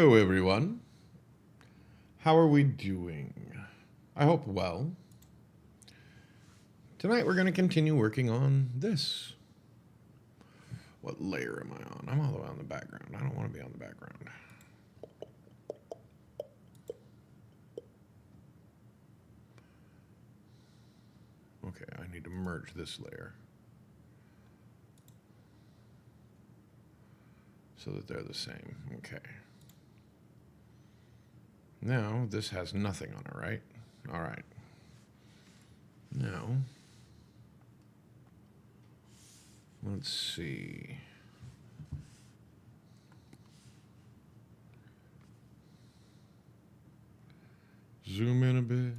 Hello, everyone. How are we doing? I hope well. Tonight we're going to continue working on this. What layer am I on? I'm all the way on the background. I don't want to be on the background. Okay, I need to merge this layer so that they're the same. Okay. Now, this has nothing on it, right? All right. Now, let's see. Zoom in a bit.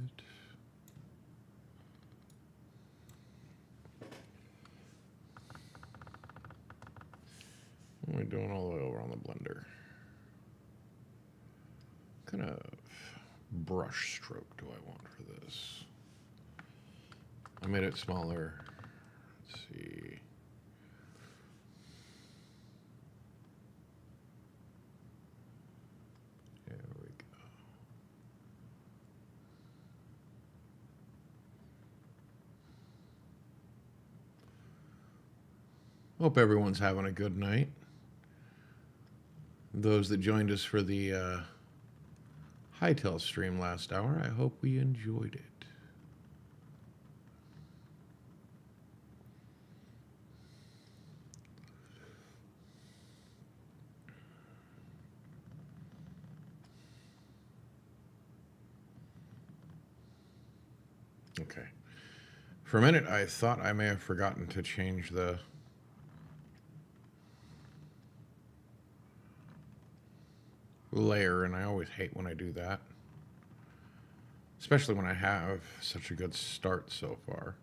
What am I doing all the way over on the blender? What kind of brush stroke do I want for this? I made it smaller. Let's see. There we go. Hope everyone's having a good night. Those that joined us for the Hightail stream last hour, I hope we enjoyed it. Okay. For a minute, I thought I may have forgotten to change the layer, and I always hate when I do that. Especially when I have such a good start so far.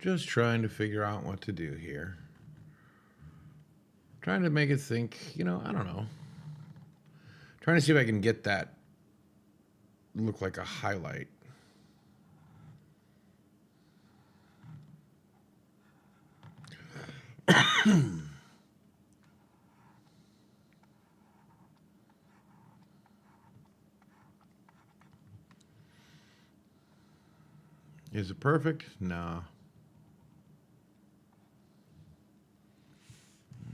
Just trying to figure out what to do here. Trying to make it think, I don't know. Trying to see if I can get that look like a highlight. Is it perfect? Nah.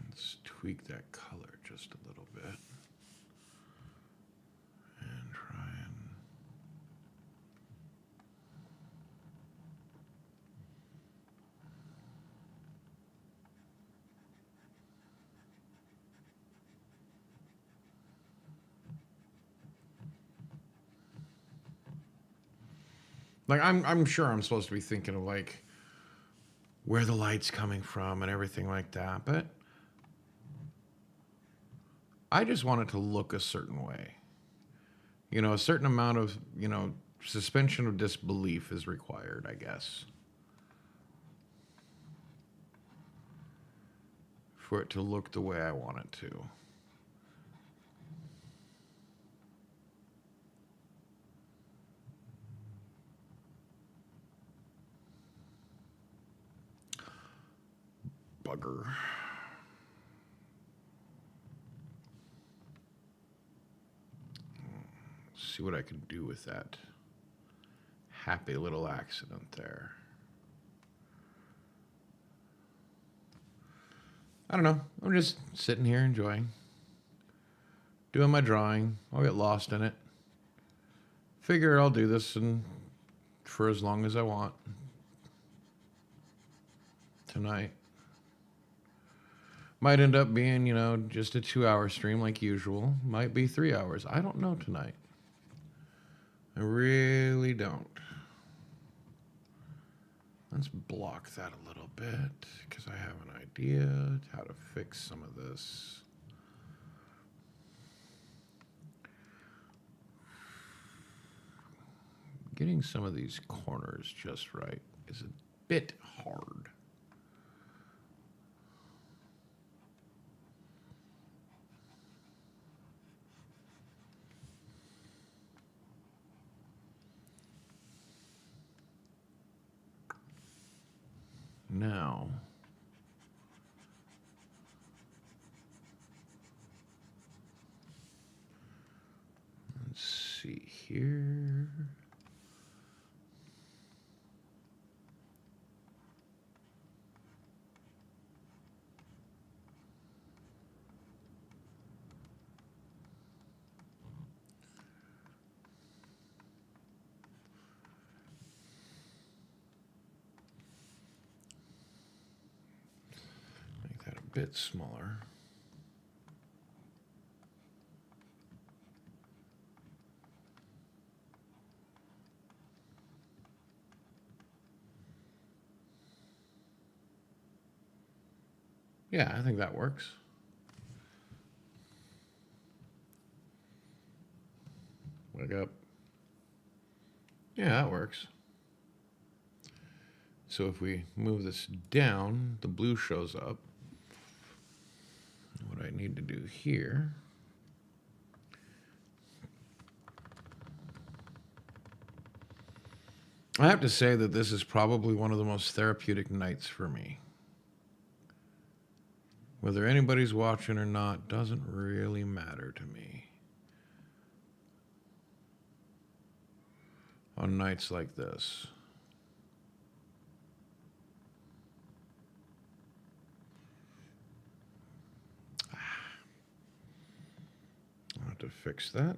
Let's tweak that color just a little bit. And try and... Like, I'm sure I'm supposed to be thinking of, like, where the light's coming from and everything like that, but I just want it to look a certain way. A certain amount of, suspension of disbelief is required, I guess, for it to look the way I want it to. Bugger. See what I can do with that happy little accident there. I don't know. I'm just sitting here enjoying, doing my drawing. I'll get lost in it. Figure I'll do this for as long as I want tonight. Might end up being, just a 2 hour stream like usual. Might be 3 hours. I don't know tonight. I really don't. Let's block that a little bit because I have an idea how to fix some of this. Getting some of these corners just right is a bit hard. Now, let's see here. Make that a bit smaller. Yeah, I think that works. Wake up. Yeah, that works. So if we move this down, the blue shows up. What I need to do here. I have to say that this is probably one of the most therapeutic nights for me. Whether anybody's watching or not doesn't really matter to me. On nights like this. I'll have to fix that.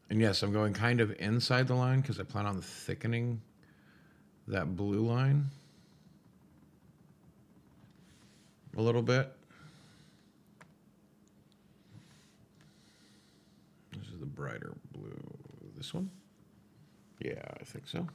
And yes, I'm going kind of inside the line because I plan on thickening that blue line a little bit. This is the brighter blue. This one? Yeah, I think so.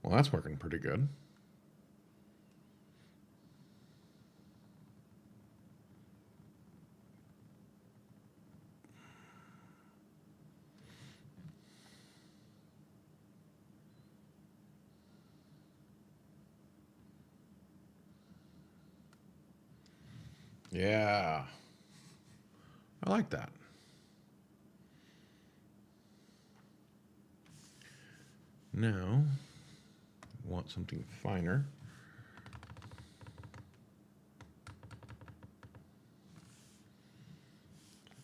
Well, that's working pretty good. Yeah. I like that. Now, want something finer.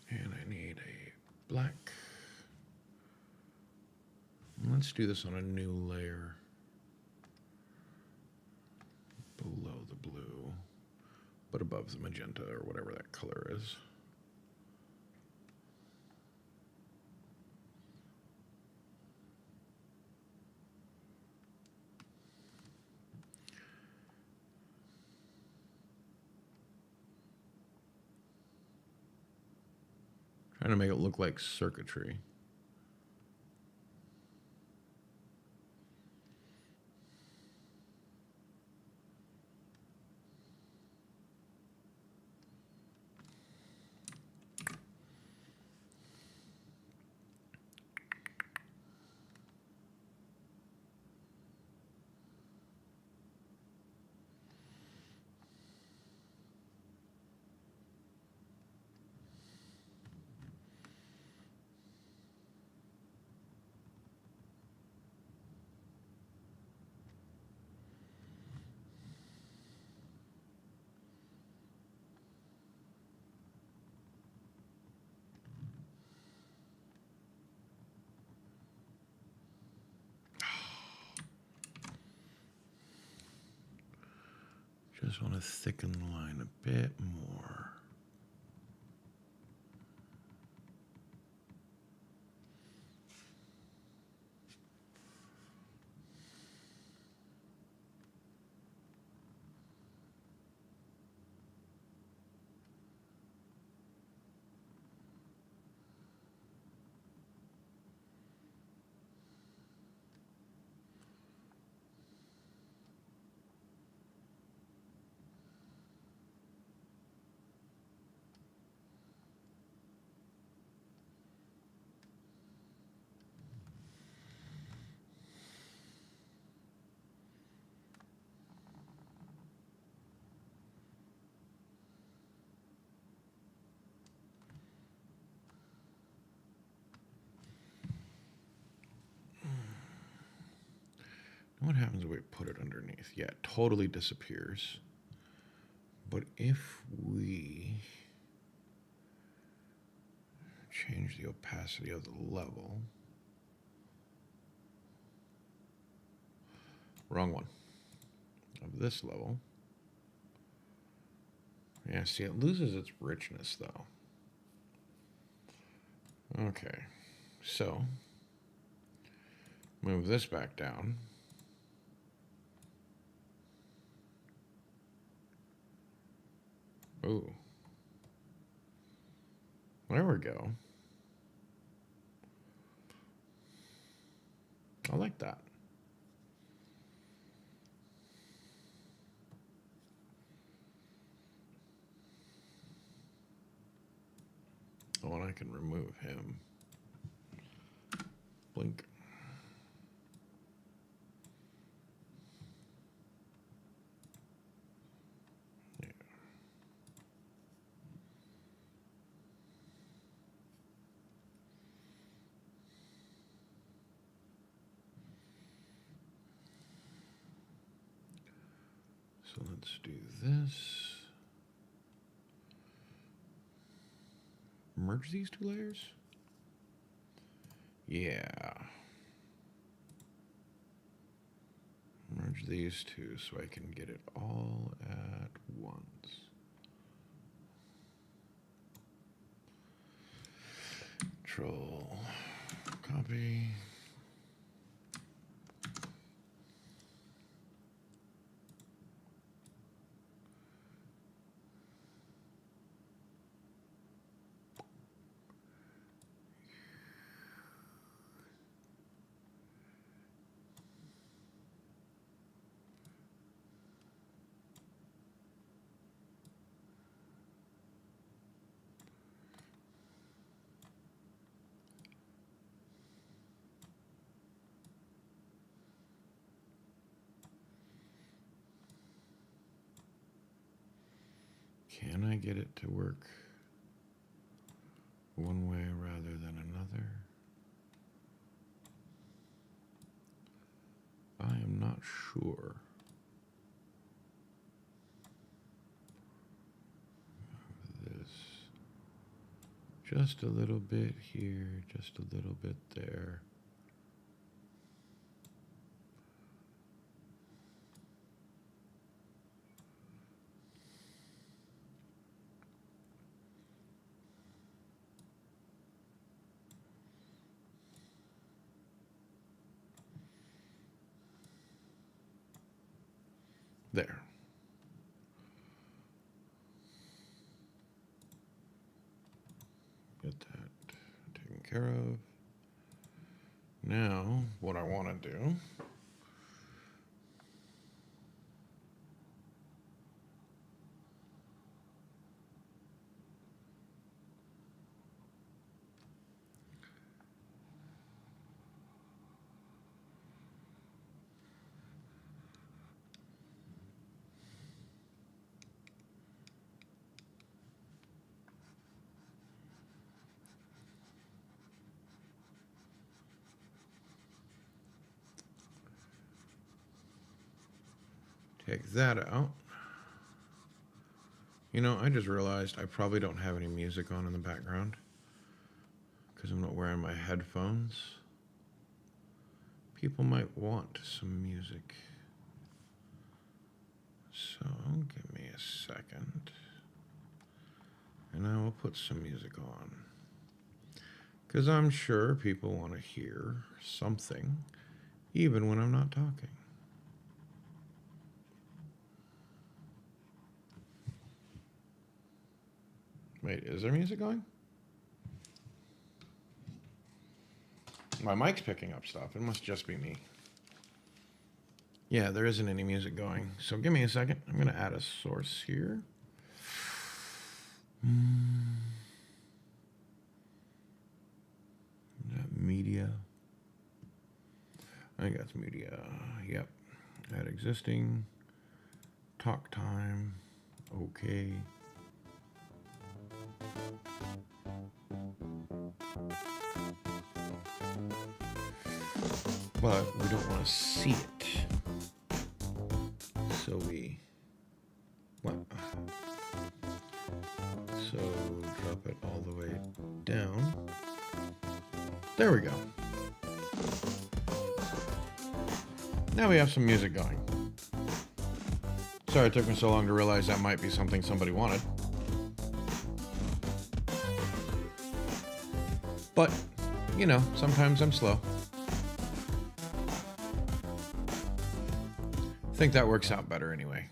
And I need a black. Let's do this on a new layer. Below the blue, but above the magenta or whatever that color is. Trying to make it look like circuitry. just want to thicken the line a bit more. What happens if we put it underneath? Yeah, it totally disappears. But if we change the opacity of the level, wrong one, of this level, yeah, see, it loses its richness though. Okay, so move this back down. Ooh. There we go. I like that. Oh, and I can remove him. Blink. Yeah. So let's do this. Merge these two layers? Yeah. Merge these two so I can get it all at once. Control, copy. Can I get it to work one way rather than another? I am not sure. This. Just a little bit here, just a little bit there. There. Get that taken care of. Now, what I want to do take that out. You know, I just realized I probably don't have any music on in the background because I'm not wearing my headphones. People might want some music. So give me a second. And I will put some music on. Because I'm sure people want to hear something, even when I'm not talking. Wait, is there music going? My mic's picking up stuff. It must just be me. Yeah, there isn't any music going. So give me a second. I'm going to add a source here. Media. I think that's media. Yep. Add existing. Talk time. Okay. But we don't want to see it. So so drop it all the way down. There we go. Now we have some music going. Sorry it took me so long to realize that might be something somebody wanted. But, you know, sometimes I'm slow. I think that works out better anyway.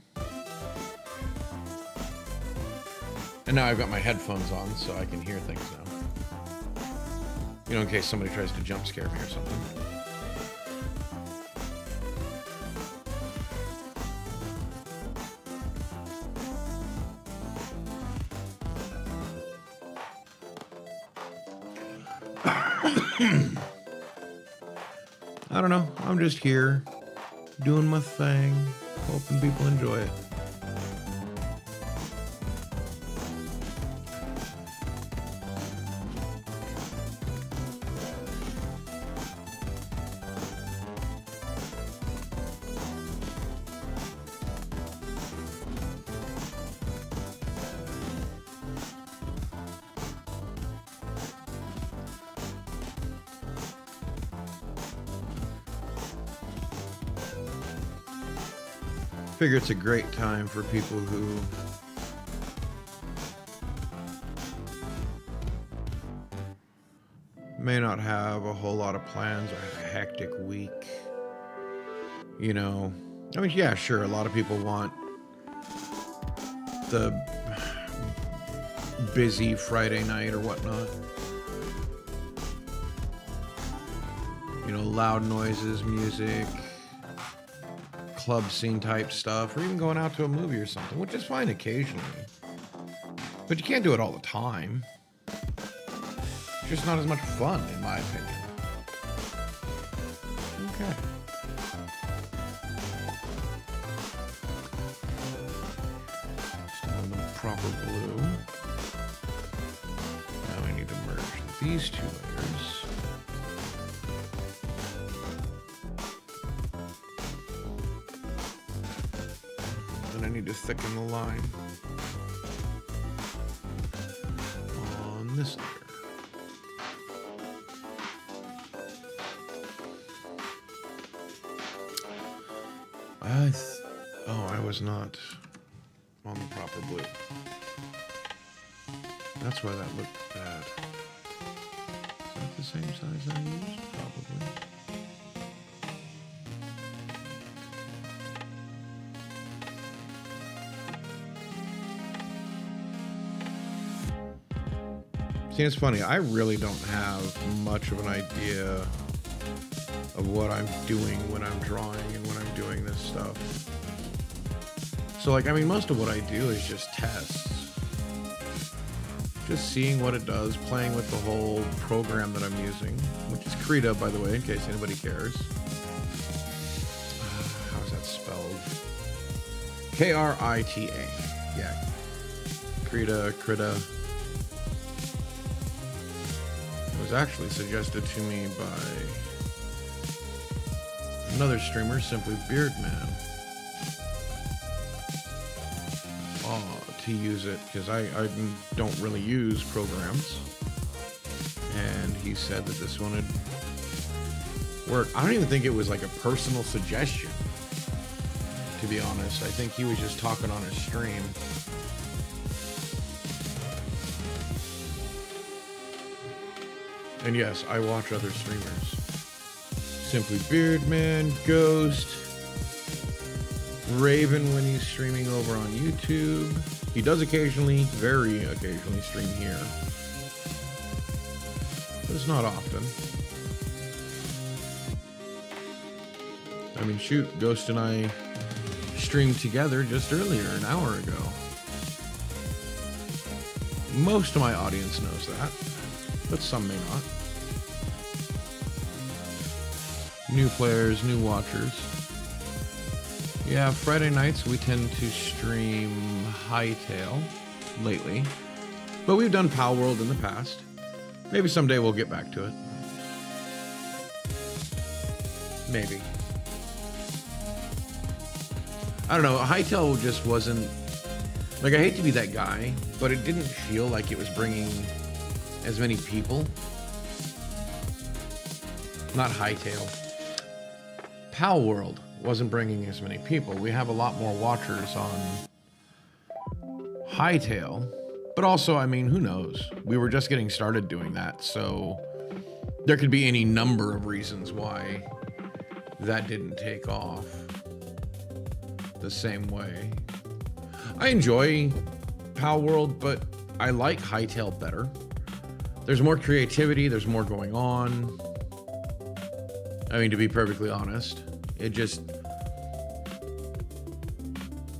And now I've got my headphones on so I can hear things now. You know, in case somebody tries to jump scare me or something. I don't know. I'm just here doing my thing, hoping people enjoy it. I figure it's a great time for people who may not have a whole lot of plans or have a hectic week. You know, I mean, yeah, sure, a lot of people want the busy Friday night or whatnot. You know, loud noises, music, club scene type stuff, or even going out to a movie or something, which is fine occasionally. But you can't do it all the time. It's just not as much fun, in my opinion. Okay. Still in the proper blue. Now I need to merge these two layers. I need to thicken the line on this layer. I was not on the proper blue. That's why that looked bad. Is that the same size I used? Probably. See, it's funny. I really don't have much of an idea of what I'm doing when I'm drawing and when I'm doing this stuff. So, like, I mean, most of what I do is just tests. Just seeing what it does, playing with the whole program that I'm using, which is Krita, by the way, in case anybody cares. How's that spelled? Krita. Yeah. Krita. Was actually suggested to me by another streamer, Simply Beardman, to use it because I don't really use programs, and he said that this one would work. I don't even think it was like a personal suggestion. to be honest. I think he was just talking on his stream. And yes, I watch other streamers. Simply Beardman, Ghost, Raven when he's streaming over on YouTube. He does occasionally, very occasionally, stream here. But it's not often. I mean, shoot, Ghost and I streamed together just earlier, an hour ago. Most of my audience knows that, but some may not. New players, new watchers. Yeah, Friday nights we tend to stream Hytale lately, but we've done Palworld in the past. Maybe someday we'll get back to it. Maybe. I don't know, Hytale just wasn't... Like, I hate to be that guy, but it didn't feel like it was bringing as many people. Not Hytale. Palworld wasn't bringing as many people. We have a lot more watchers on Hytale, but also, I mean, who knows? We were just getting started doing that, so there could be any number of reasons why that didn't take off the same way. I enjoy Palworld, but I like Hytale better. There's more creativity, there's more going on. I mean, to be perfectly honest, it just...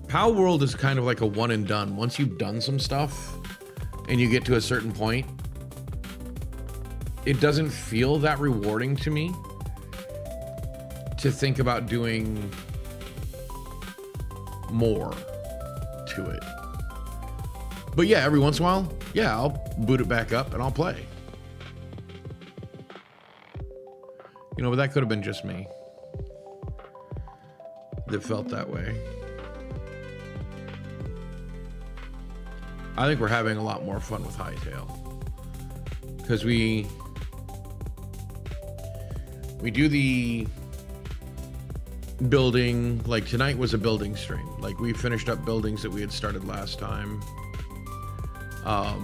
Palworld is kind of like a one and done. Once you've done some stuff and you get to a certain point, it doesn't feel that rewarding to me to think about doing more to it. But yeah, every once in a while, yeah, I'll boot it back up and I'll play. You know, but that could have been just me that felt that way. I think we're having a lot more fun with Hytale because we do the building, like tonight was a building stream. Like we finished up buildings that we had started last time. I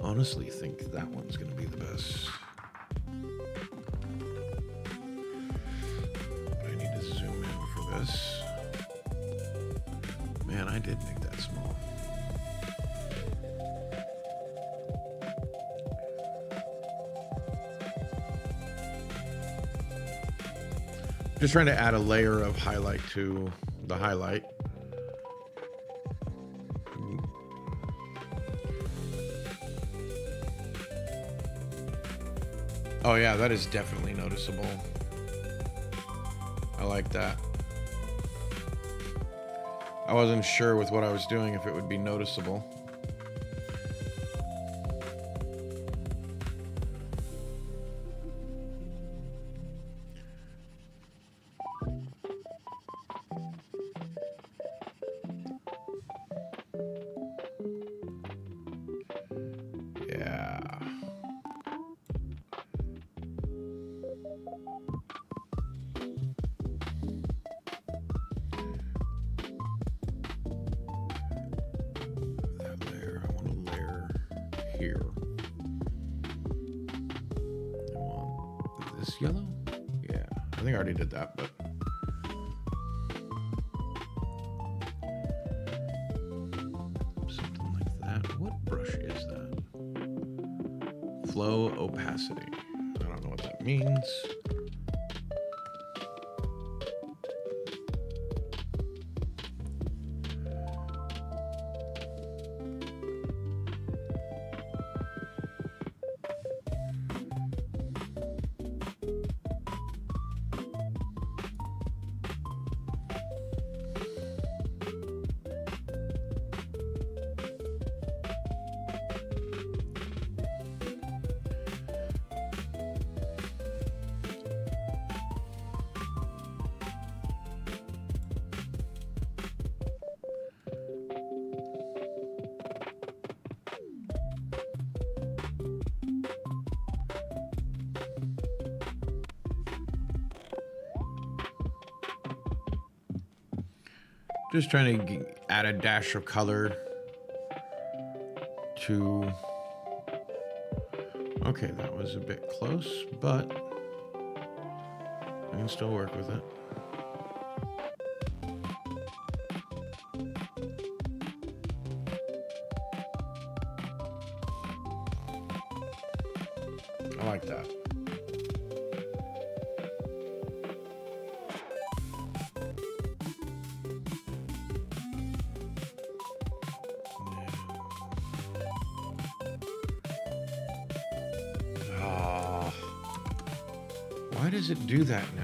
honestly think that one's gonna be the best. But I need to zoom in for this. Man, I did make that small. Just trying to add a layer of highlight to the highlight. Oh yeah, that is definitely noticeable. I like that. I wasn't sure with what I was doing if it would be noticeable. Yellow? Yeah, I think I already did that, but something like that. What brush is that? Flow opacity. I don't know what that means. Just trying to add a dash of color to... Okay, that was a bit close, but I can still work with it. I like that. Why does it do that now?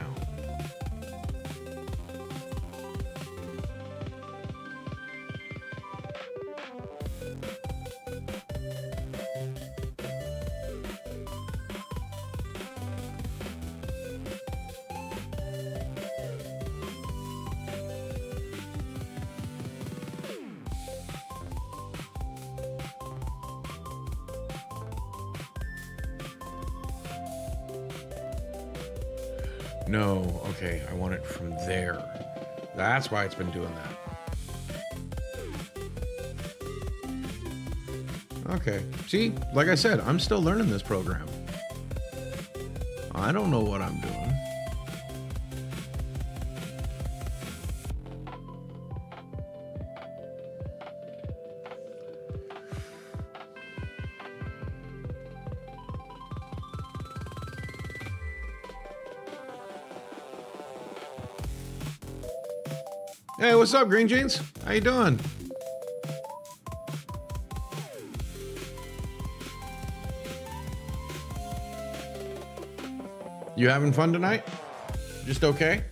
No, okay, I want it from there. That's why it's been doing that. Okay, see, like I said, I'm still learning this program. I don't know what I'm doing. Hey, what's up, Green Jeans? How you doing? You having fun tonight? Just okay?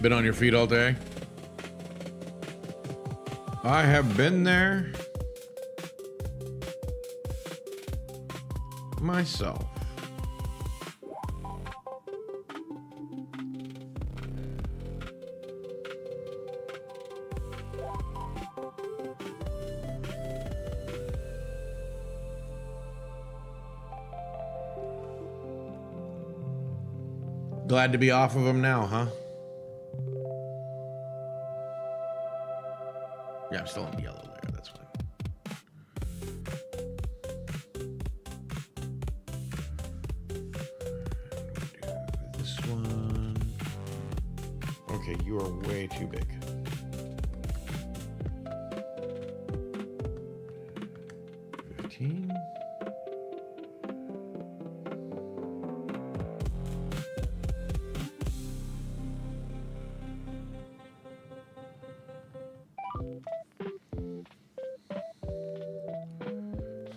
Been on your feet all day? I have been there myself. Glad to be off of them now, huh? Yeah, I'm still in the yellow layer, that's fine. Do this one. Okay, you are way too big.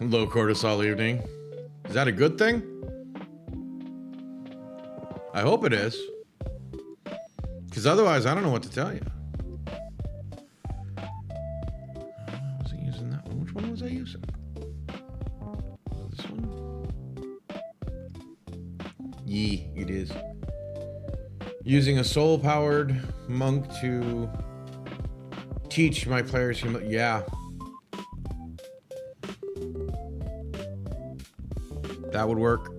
Low cortisol evening. Is that a good thing? I hope it is. Because otherwise, I don't know what to tell you. I wasn't using that one. Which one was I using? This one? Yee, it is. Using a soul-powered monk to teach my players humility. Yeah. That would work.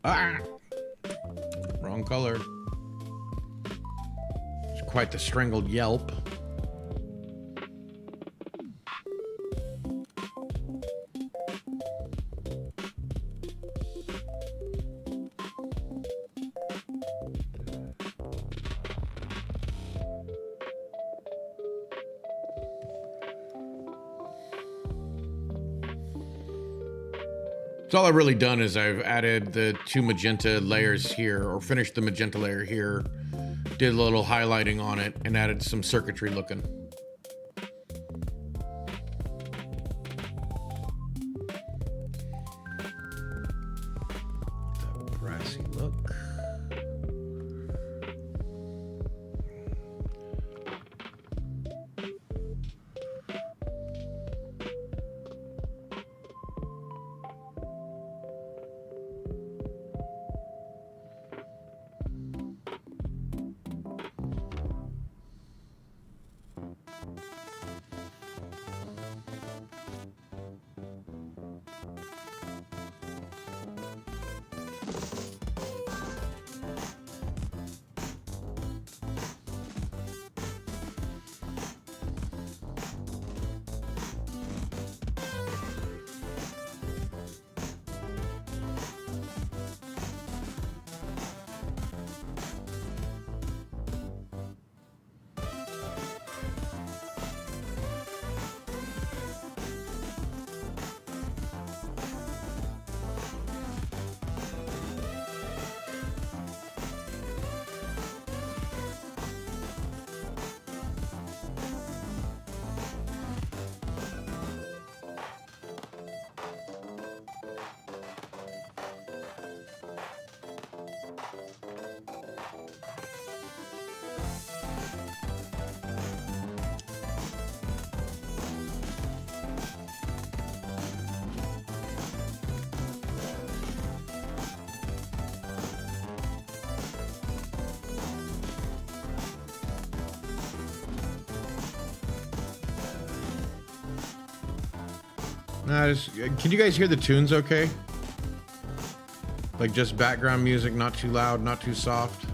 Ah! Wrong color. It's quite the strangled yelp. So all I've really done is I've added the 2 magenta layers here, or finished the magenta layer here, did a little highlighting on it, and added some circuitry looking. That brassy look. Nah, can you guys hear the tunes okay? Like just background music, not too loud, not too soft.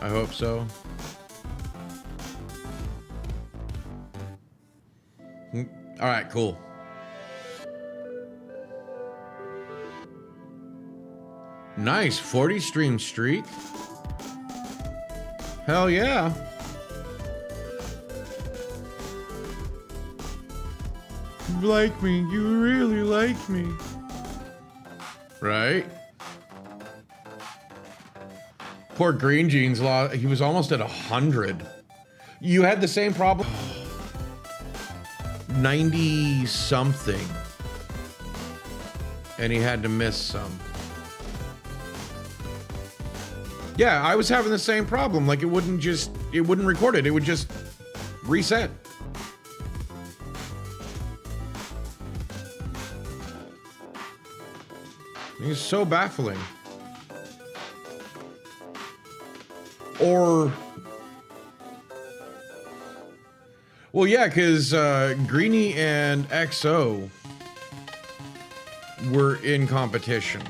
I hope so. All right, cool. Nice, 40 stream streak. Hell yeah. Like me, you really like me. Right? Poor Green Jeans, he was almost at 100. You had the same problem? 90 something. And he had to miss some. Yeah, I was having the same problem. Like it wouldn't record it. It would just reset. It's so baffling. Or, well, yeah, because Greenie and XO were in competition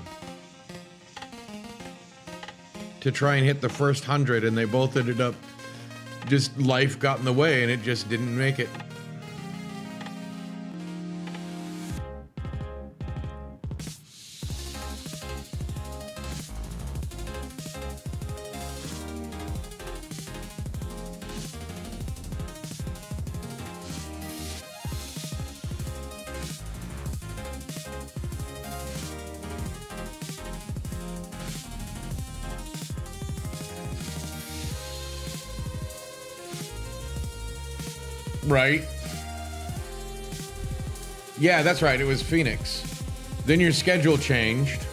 to try and hit the first 100, and they both ended up just life got in the way, and it just didn't make it. Right. Yeah, that's right. It was Phoenix. Then your schedule changed.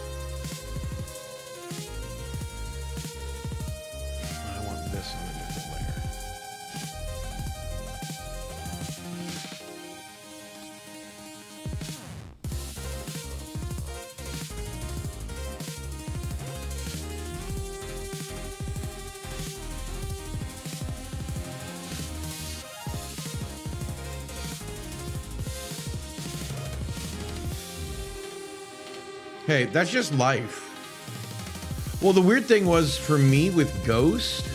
I want this on a different layer. Hey, that's just life. Well, the weird thing was for me with Ghost,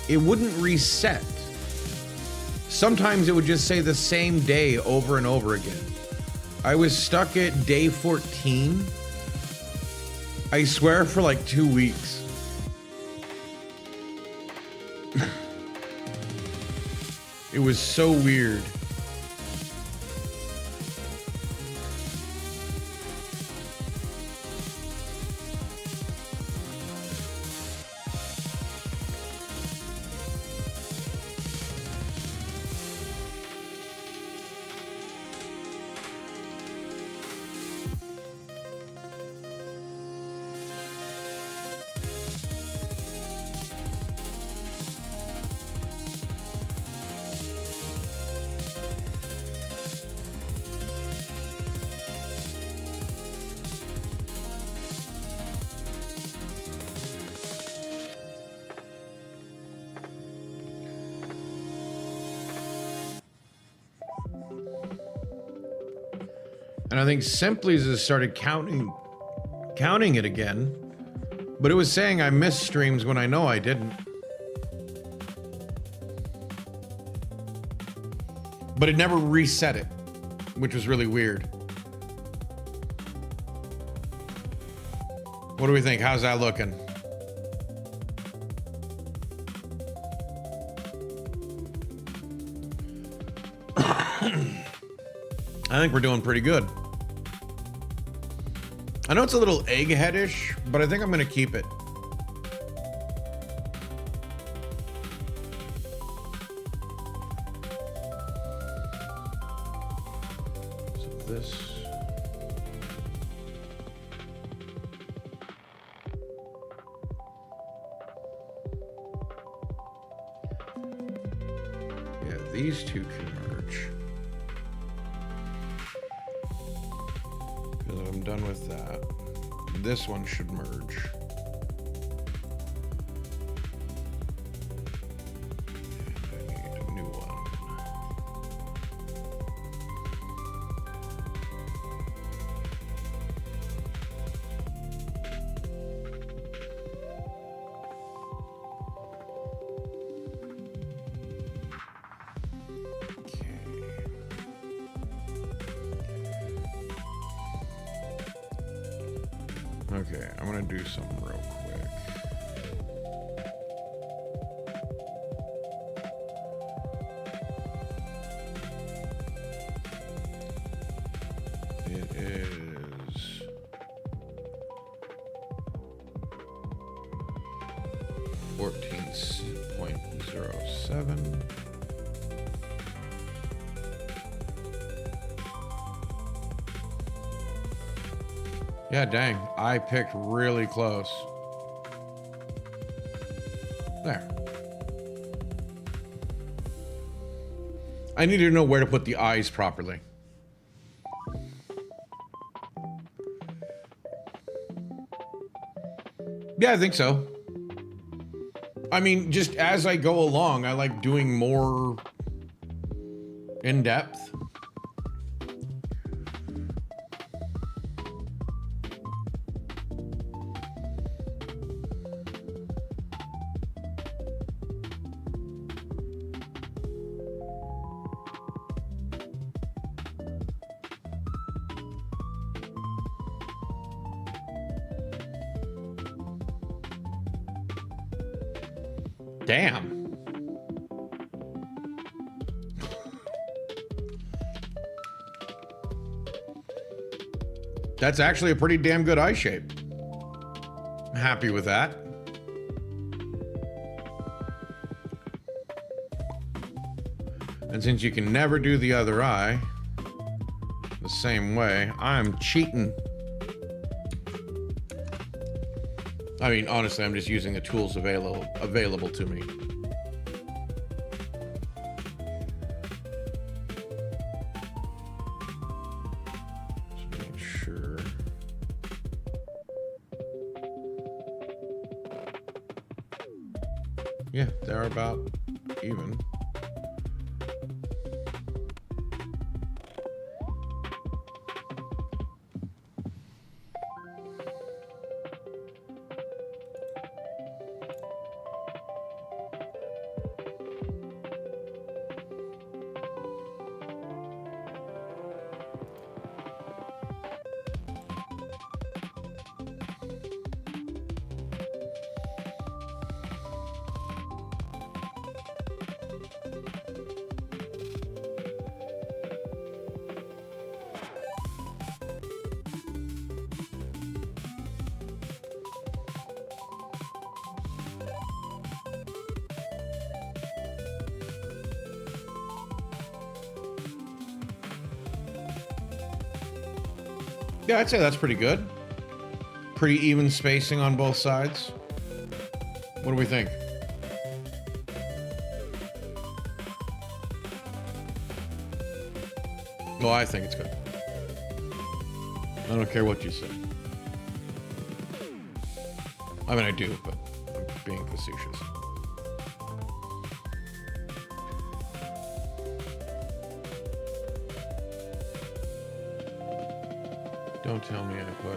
it wouldn't reset. Sometimes it would just say the same day over and over again. I was stuck at day 14. I swear for like 2 weeks. It was so weird. And I think Simply's has started counting it again. But it was saying I missed streams when I know I didn't. But it never reset it, which was really weird. What do we think? How's that looking? I think we're doing pretty good. I know it's a little eggheadish, but I think I'm going to keep it. So this. Yeah, these two can merge. Because I'm done with that. This one should merge. And I need a new one. Okay, I'm gonna do something real quick. It is 14.07. Yeah, dang. I picked really close. There. I need to know where to put the eyes properly. Yeah, I think so. I mean, just as I go along, I like doing more in depth. Damn. That's actually a pretty damn good eye shape. I'm happy with that. And since you can never do the other eye the same way, I'm cheating. I mean, honestly, I'm just using the tools available to me. Just make sure. Yeah, they're about even. Yeah, I'd say that's pretty good. Pretty even spacing on both sides. What do we think? Well, I think it's good. I don't care what you say. I mean, I do, but I'm being facetious. Don't tell me I put...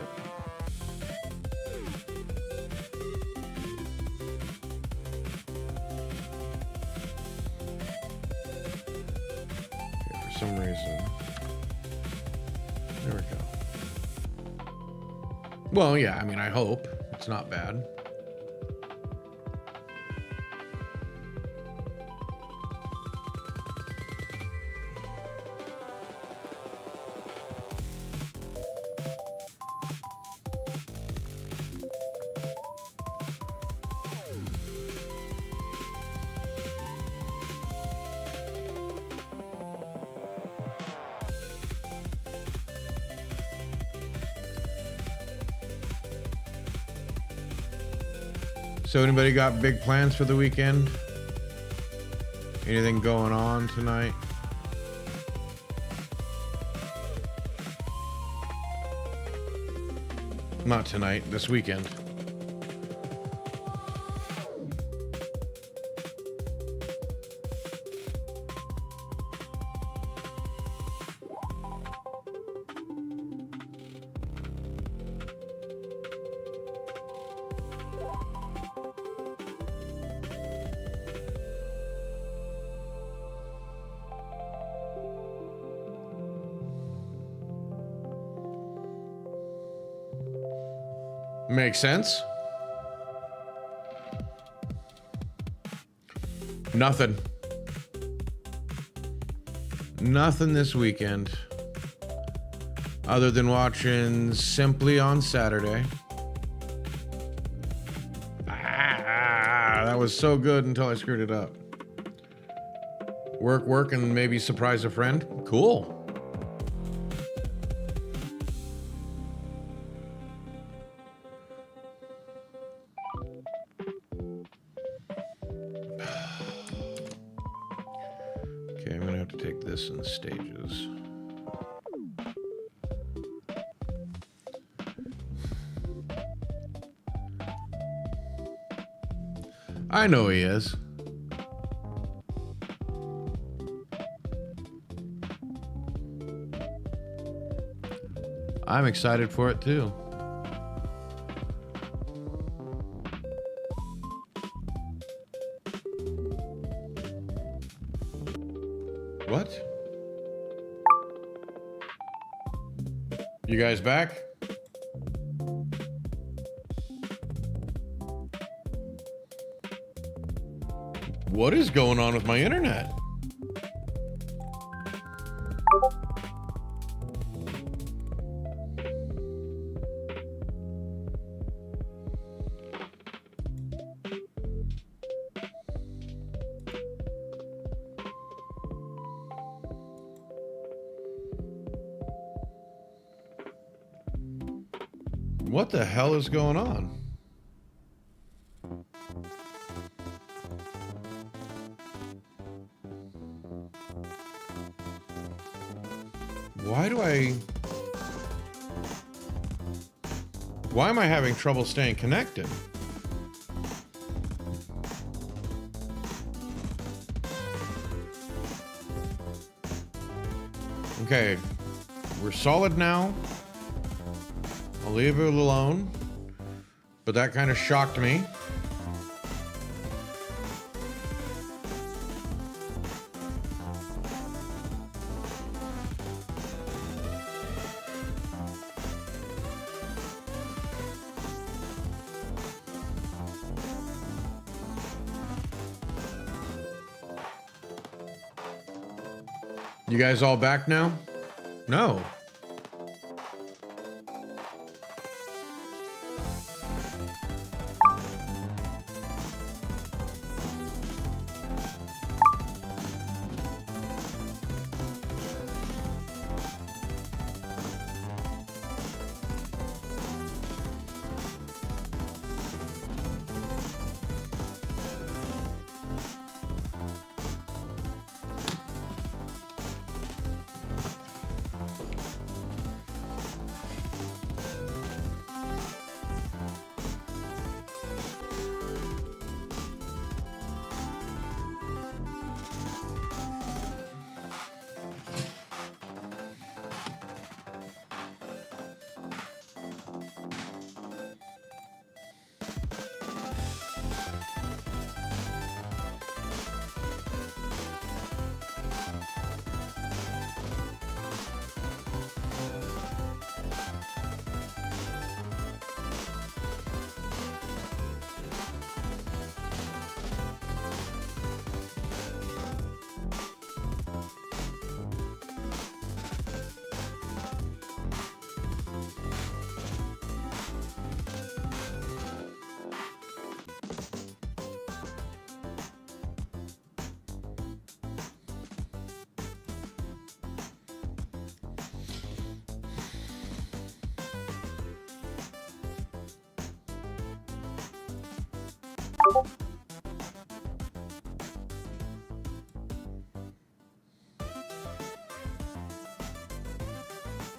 Okay, for some reason... There we go. Well, yeah, I mean, I hope. It's not bad. So anybody got big plans for the weekend? Anything going on tonight? Not tonight, this weekend. Makes sense. Nothing. Nothing this weekend. Other than watching Simply on Saturday. That was so good until I screwed it up. Work, and maybe surprise a friend. Cool. Okay, I'm gonna have to take this in stages. I know he is. I'm excited for it too. What? You guys back? What is going on with my internet? What the hell is going on? Why am I having trouble staying connected? Okay, we're solid now. I'll leave it alone. But that kind of shocked me. You guys all back now? No.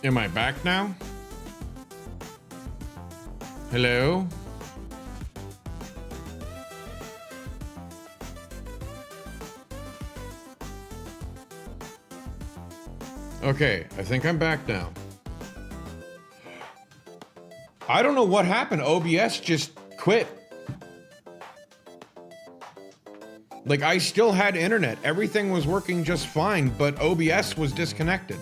Am I back now? Hello? Okay, I think I'm back now. I don't know what happened. OBS just quit. Like, I still had internet. Everything was working just fine, but OBS was disconnected.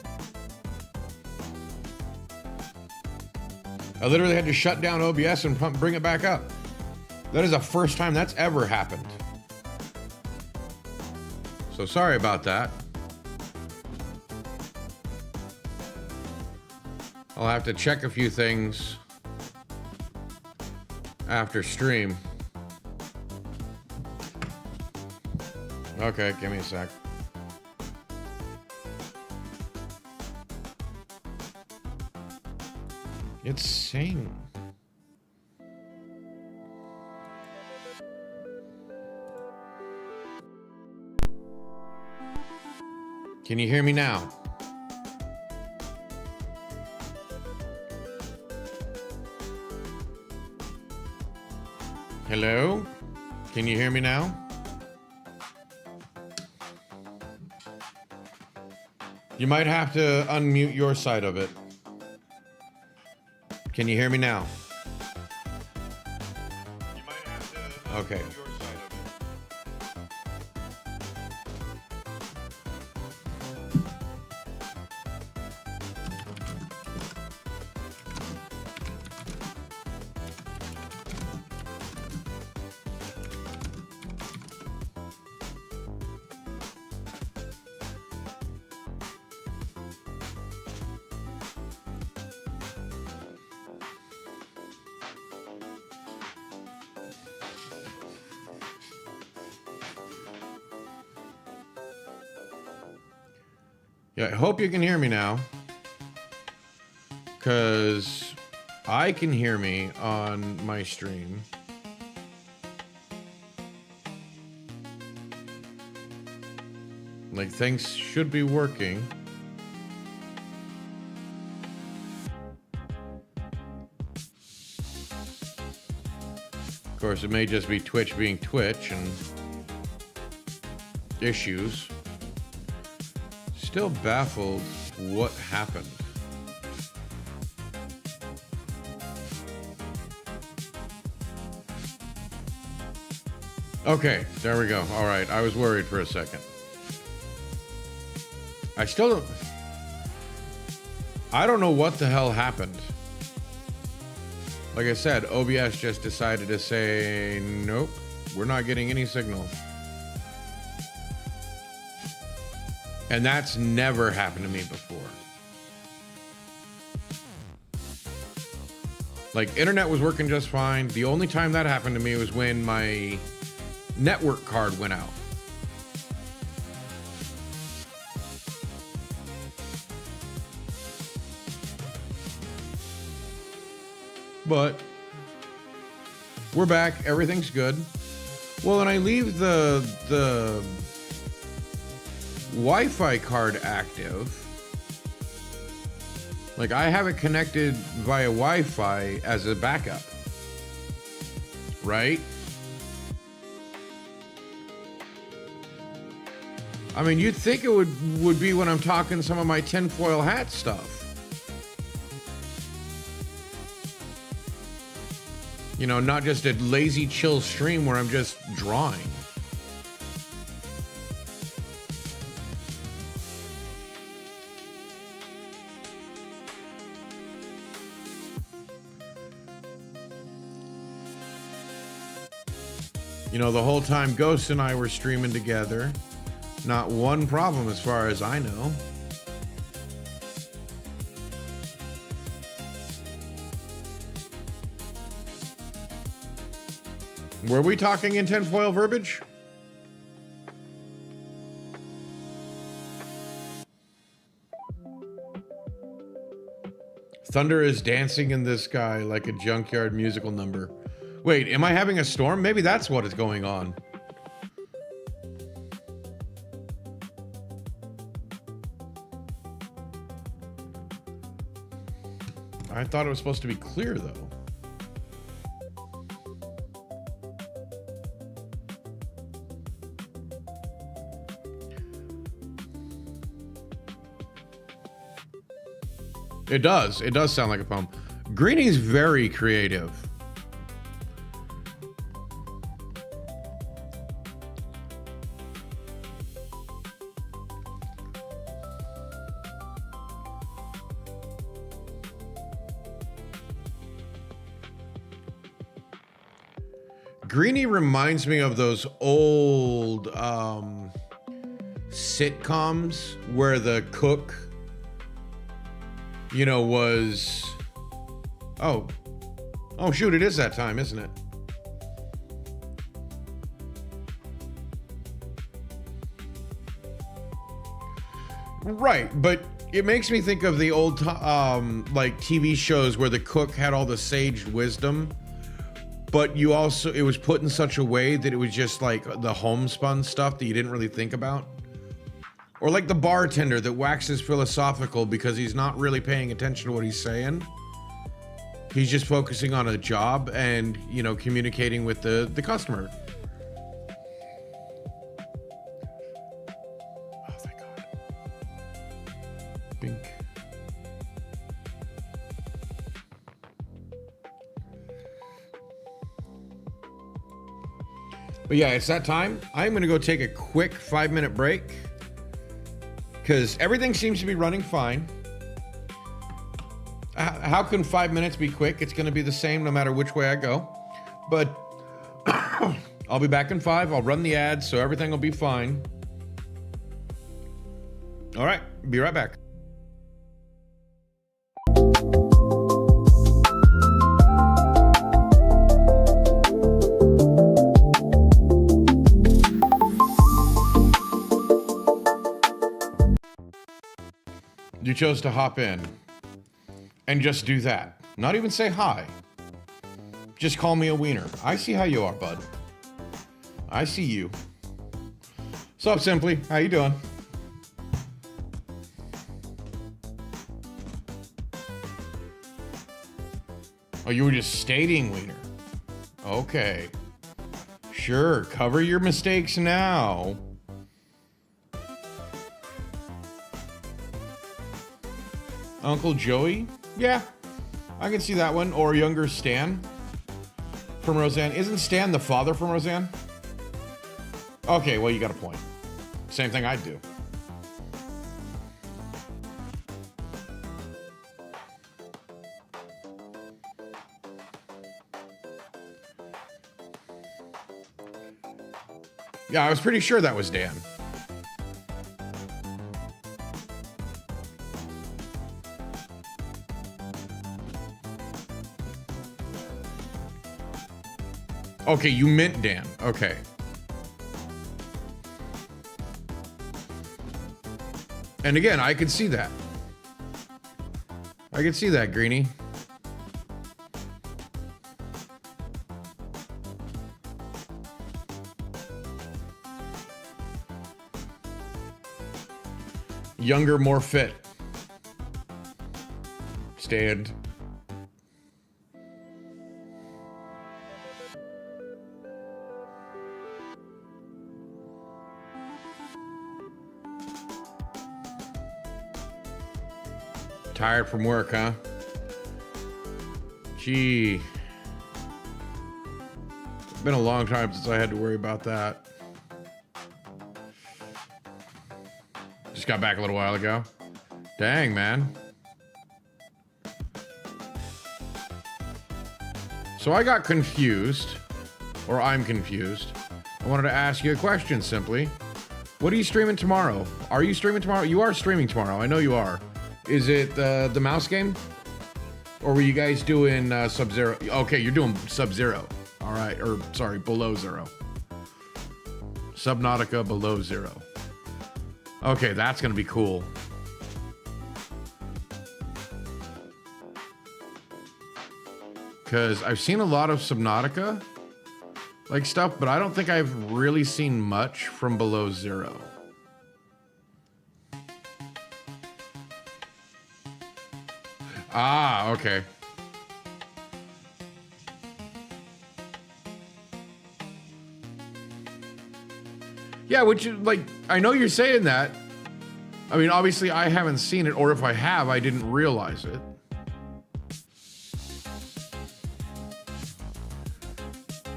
I literally had to shut down OBS and bring it back up. That is the first time that's ever happened. So sorry about that. I'll have to check a few things after stream. Okay, give me a sec. It's saying. Can you hear me now? Hello? Can you hear me now? You might have to unmute your side of it. Can you hear me now? You might have to okay. Your side of it. Yeah, I hope you can hear me now, because I can hear me on my stream. Like, things should be working. Of course, it may just be Twitch being Twitch and issues. Still baffled what happened. Okay, there we go. All right, I was worried for a second. I don't know what the hell happened. Like I said, OBS just decided to say, nope, we're not getting any signal. And that's never happened to me before. Like, internet was working just fine. The only time that happened to me was when my network card went out. But we're back. Everything's good. Well, and I leave the Wi-Fi card active. Like, I have it connected via Wi-Fi as a backup. Right? I mean, you'd think it would be when I'm talking some of my tinfoil hat stuff. You know, not just a lazy chill stream where I'm just drawing. You know, the whole time Ghost and I were streaming together, not one problem as far as I know. Were we talking in tinfoil verbiage? Thunder is dancing in the sky like a junkyard musical number. Wait, am I having a storm? Maybe that's what is going on. I thought it was supposed to be clear, though. It does. It does sound like a poem. Greeny's very creative. Greenie reminds me of those old sitcoms where the cook, you know, was... Oh, shoot, it is that time, isn't it? Right, but it makes me think of the old like TV shows where the cook had all the sage wisdom, but you also, it was put in such a way that it was just like the homespun stuff that you didn't really think about. Or like the bartender that waxes philosophical because he's not really paying attention to what he's saying. He's just focusing on a job and, you know, communicating with the customer. Oh, thank God. Bink. But yeah, it's that time. I'm going to go take a quick 5-minute break because everything seems to be running fine. How can 5 minutes be quick? It's going to be the same no matter which way I go. But I'll be back in 5. I'll run the ads, so everything will be fine. All right, be right back. You chose to hop in and just do that. Not even say hi. Just call me a wiener. I see how you are, bud. I see you. What's up, Simply? How you doing? Oh, you were just stating wiener. Okay. Sure, cover your mistakes now. Uncle Joey? Yeah, I can see that one. Or younger Stan from Roseanne. Isn't Stan the father from Roseanne? Okay, well, you got a point. Same thing I'd do. Yeah, I was pretty sure that was Dan. Okay, you meant Dan. Okay. And again, I could see that. I could see that, Greenie. Younger, more fit. Stand. Tired from work, huh? Gee. It's been a long time since I had to worry about that. Just got back a little while ago. Dang, man. So I got confused, or I'm confused. I wanted to ask you a question, Simply. What are you streaming tomorrow? Are you streaming tomorrow? You are streaming tomorrow. I know you are. Is it the mouse game? Or were you guys doing Sub-Zero? Okay, you're doing Sub-Zero. All right, or sorry, Below Zero. Subnautica Below Zero. Okay, that's gonna be cool. Because I've seen a lot of Subnautica like stuff, but I don't think I've really seen much from Below Zero. Ah, okay. Yeah, which, like, I know you're saying that. I mean, obviously I haven't seen it, or if I have, I didn't realize it.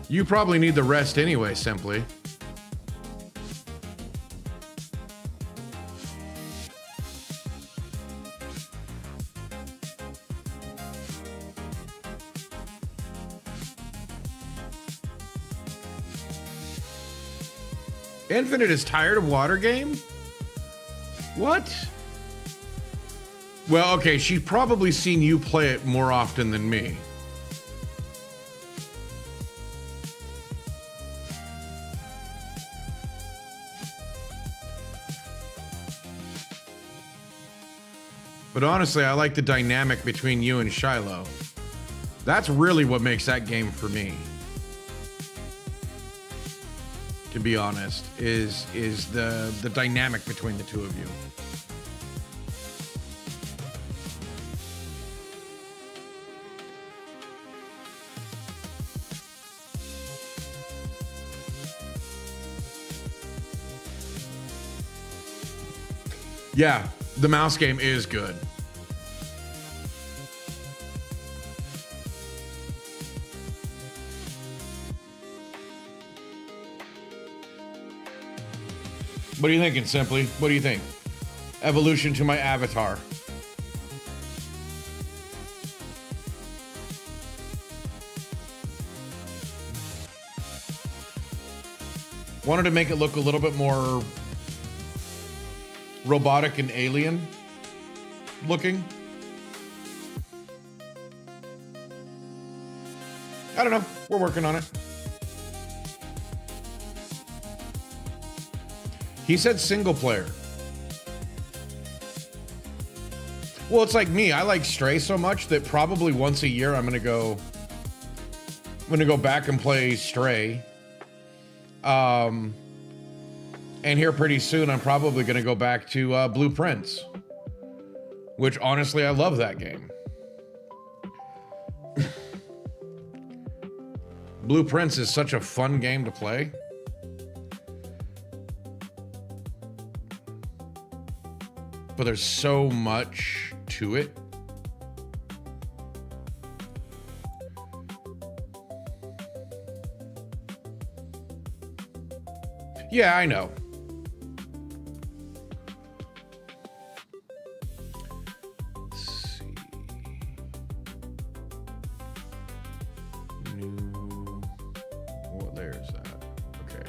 You probably need the rest anyway, Simply. Infinite is tired of water game? What? Well, okay, she's probably seen you play it more often than me. But honestly, I like the dynamic between you and Shiloh. That's really what makes that game for me. To be honest, is the dynamic between the two of you. Yeah, the mouse game is good. What are you thinking, Simply? What do you think? Evolution to my avatar. Wanted to make it look a little bit more robotic and alien looking. I don't know. We're working on it. He said single player. Well, it's like me. I like Stray so much that probably once a year I'm gonna go back and play Stray. And here pretty soon I'm probably gonna go back to Blue Prince, which honestly I love that game. Blue Prince is such a fun game to play. But there's so much to it. Yeah, I know. Let's see. New. What layer is that? Okay.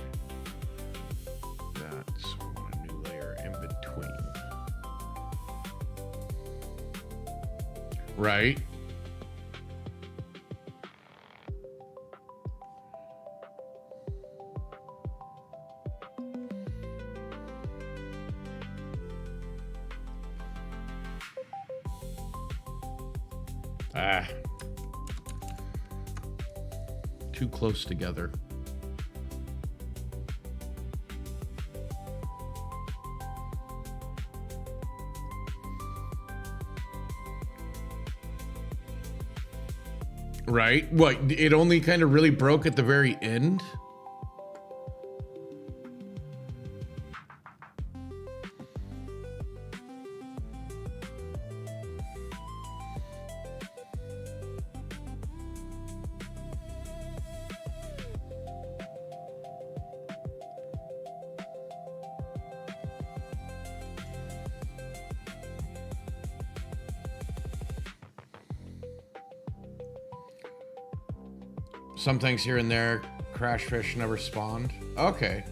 That's a new layer in between. Right? Ah. Too close together. Right? What? It only kind of really broke at the very end? Some things here and there. Crash fish never spawned. Okay.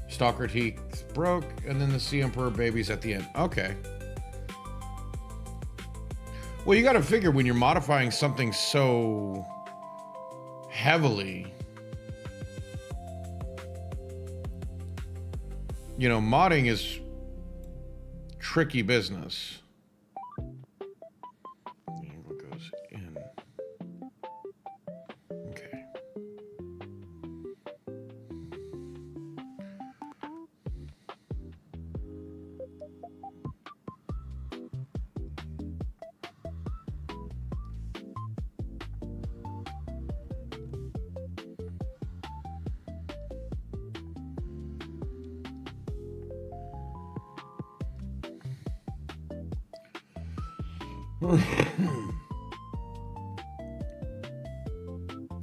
Stalker teeth broke, and then the Sea Emperor babies at the end. Okay. Well, you got to figure when you're modifying something so heavily, you know, modding is tricky business. What goes in? Okay.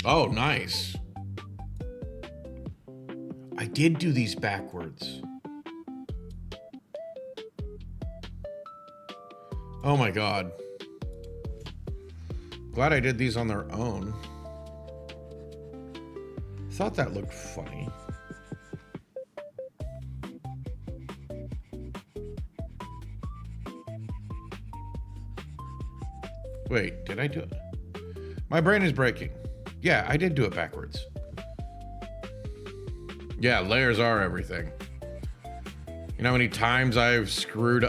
Oh, nice. I did do these backwards. Oh my God. Glad I did these on their own. Thought that looked funny. Wait, did I do it? My brain is breaking. Yeah, I did do it backwards. Yeah, layers are everything. You know how many times I've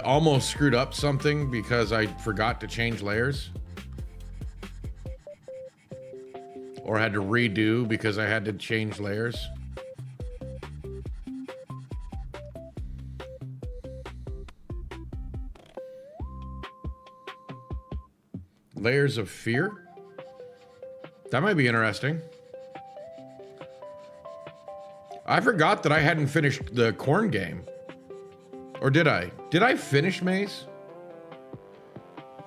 almost screwed up something because I forgot to change layers? Or had to redo because I had to change layers? Layers of Fear? That might be interesting. I forgot that I hadn't finished the corn game. Or did I? Did I finish Maze?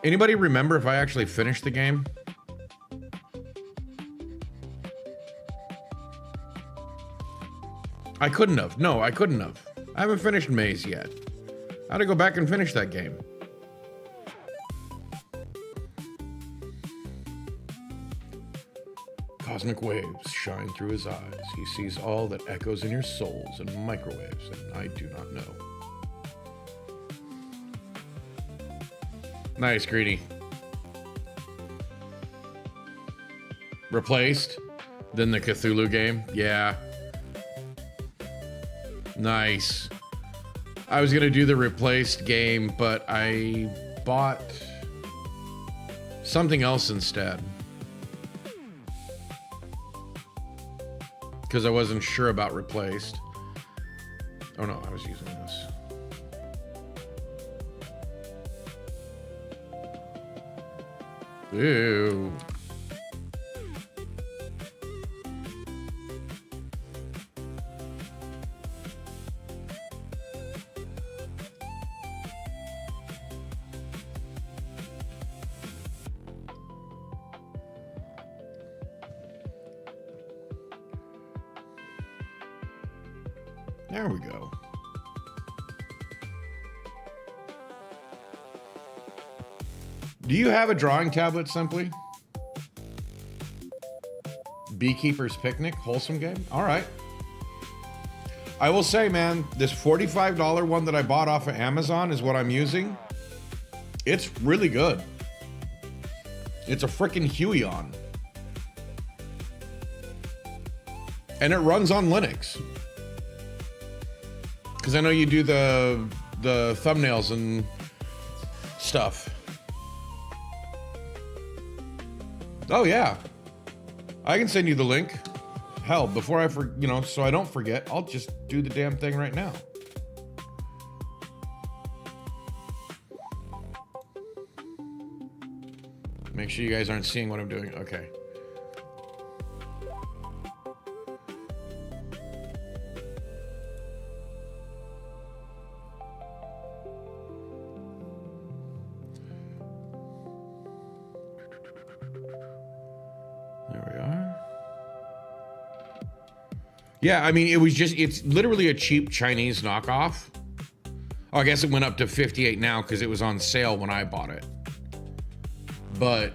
Anybody remember if I actually finished the game? I couldn't have. No, I couldn't have. I haven't finished Maze yet. I had to go back and finish that game. Cosmic waves shine through his eyes. He sees all that echoes in your souls and microwaves, and I do not know. Nice, Greedy. Replaced? Then the Cthulhu game? Yeah. Nice. I was gonna do the replaced game, but I bought something else instead. Because I wasn't sure about replaced. Oh no, I was using this. Ew. There we go. Do you have a drawing tablet, Simply? Beekeeper's Picnic, wholesome game? All right. I will say, man, this $45 one that I bought off of Amazon is what I'm using. It's really good. It's a freaking Huion. And it runs on Linux. Because I know you do the thumbnails and stuff. Oh yeah, I can send you the link. Hell, before I so I don't forget, I'll just do the damn thing right now. Make sure you guys aren't seeing what I'm doing. Okay. Yeah, I mean, it's literally a cheap Chinese knockoff. Oh, I guess it went up to 58 now because it was on sale when I bought it. But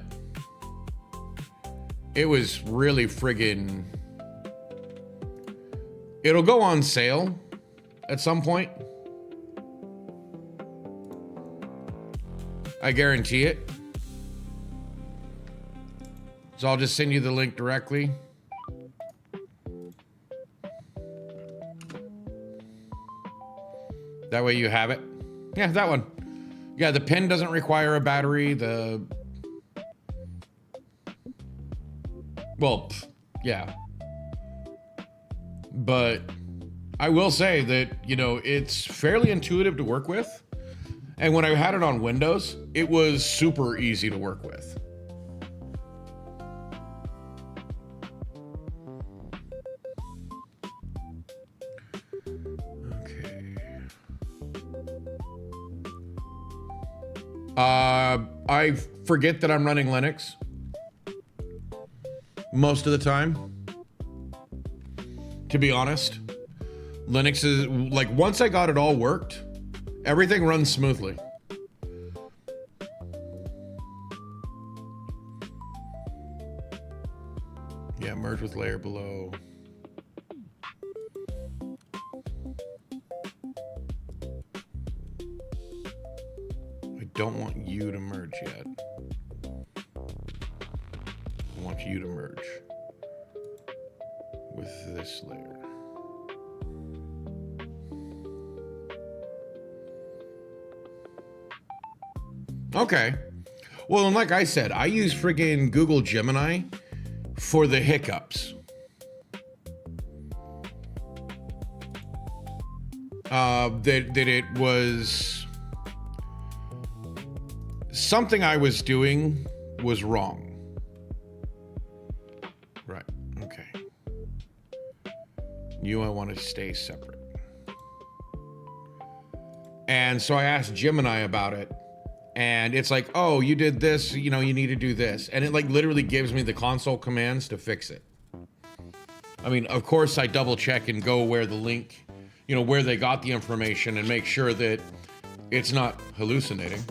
it was really friggin'... It'll go on sale at some point. I guarantee it. So I'll just send you the link directly. That way you have it. Yeah, that one. Yeah, the pen doesn't require a battery. Well, yeah. But I will say that, it's fairly intuitive to work with. And when I had it on Windows, it was super easy to work with. I forget that I'm running Linux most of the time. To be honest, Linux is like, once I got it all worked, everything runs smoothly. Yeah, merge with layer below. Don't want you to merge yet. you to merge with this layer. Okay. Well, and like I said, I use friggin' Google Gemini for the hiccups. That it was something I was doing was wrong. Right. Okay. I want to stay separate. And so I asked Gemini about it. And it's like, oh, you did this, you need to do this. And it like literally gives me the console commands to fix it. I mean, of course I double check and go where the link, where they got the information and make sure that it's not hallucinating.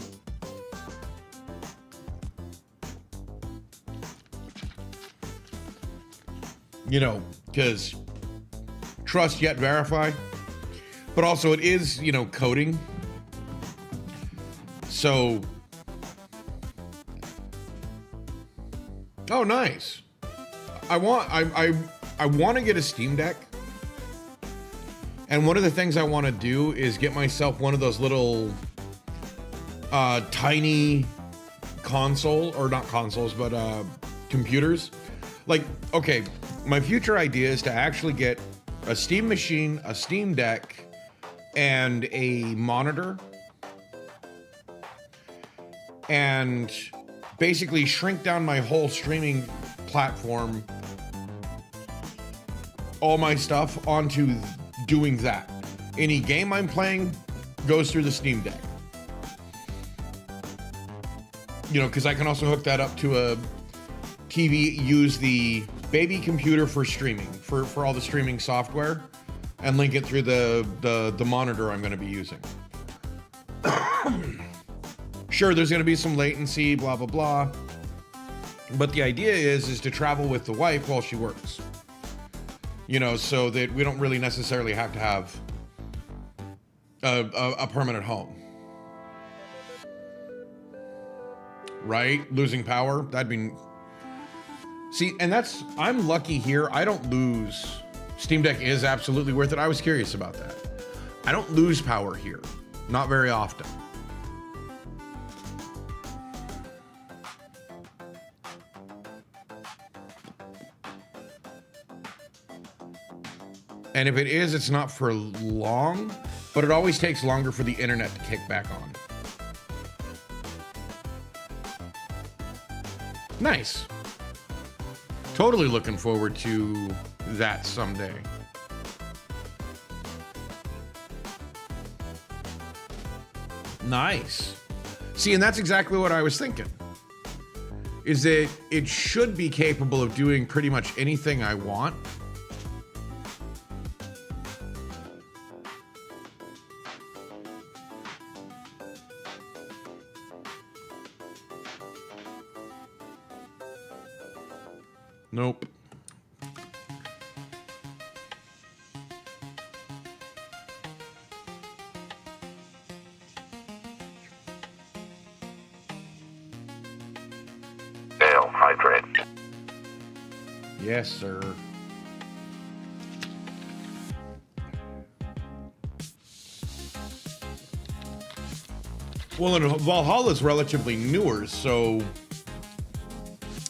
Because trust yet verify. But also it is, coding. So, oh, nice. I want to get a Steam Deck. And one of the things I want to do is get myself one of those little tiny console, or not consoles, but computers. Like, okay, my future idea is to actually get a Steam machine, a Steam Deck, and a monitor. And basically shrink down my whole streaming platform, all my stuff onto doing that. Any game I'm playing goes through the Steam Deck. Because I can also hook that up to a TV, use the baby computer for streaming, for all the streaming software, and link it through the monitor I'm going to be using. Sure, there's going to be some latency, blah, blah, blah. But the idea is to travel with the wife while she works. So that we don't really necessarily have to have a permanent home. Right? Losing power, that'd be... See, and I'm lucky here. I don't lose... Steam Deck is absolutely worth it. I was curious about that. I don't lose power here. Not very often. And if it is, it's not for long, but it always takes longer for the internet to kick back on. Nice. Totally looking forward to that someday. Nice. See, and that's exactly what I was thinking. Is that it should be capable of doing pretty much anything I want. Nope. Ale hydrate. Yes, sir. Well, and Valhalla's relatively newer, so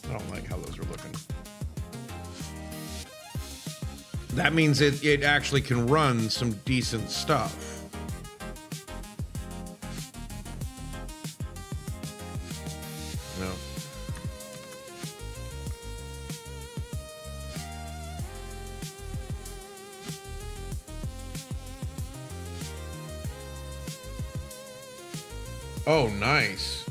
I don't like how those are looking. That means it actually can run some decent stuff. No. Oh, nice.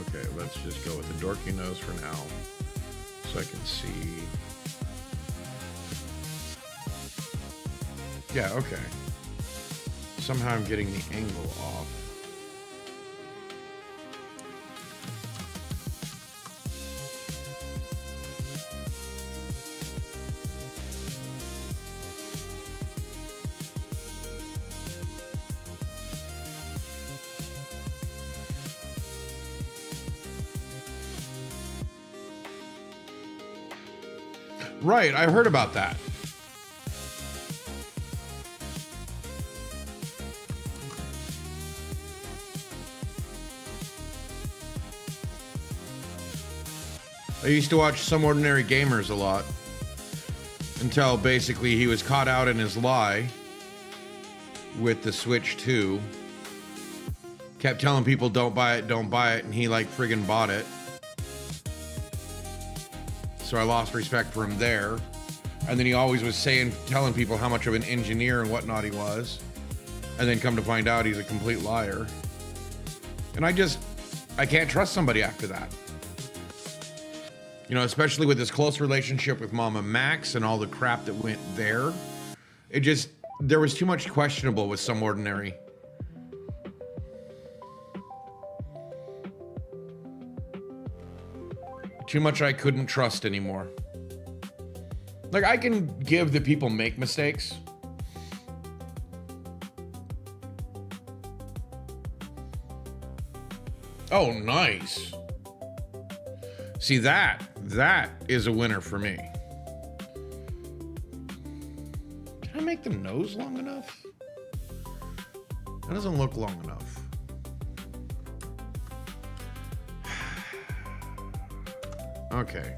Okay, let's just go with the dorky nose for now, so I can see. Yeah, okay. Somehow I'm getting the angle off. Right, I heard about that. I used to watch Some Ordinary Gamers a lot until basically he was caught out in his lie with the Switch 2. Kept telling people don't buy it, and he like friggin' bought it. So I lost respect for him there. And then he always was telling people how much of an engineer and whatnot he was. And then come to find out he's a complete liar. And I can't trust somebody after that. You know, especially with this close relationship with Mama Max and all the crap that went there. There was too much questionable with Some Ordinary. Too much I couldn't trust anymore. Like, I can give that people make mistakes. Oh, nice. See, that is a winner for me. Can I make the nose long enough? That doesn't look long enough. Okay.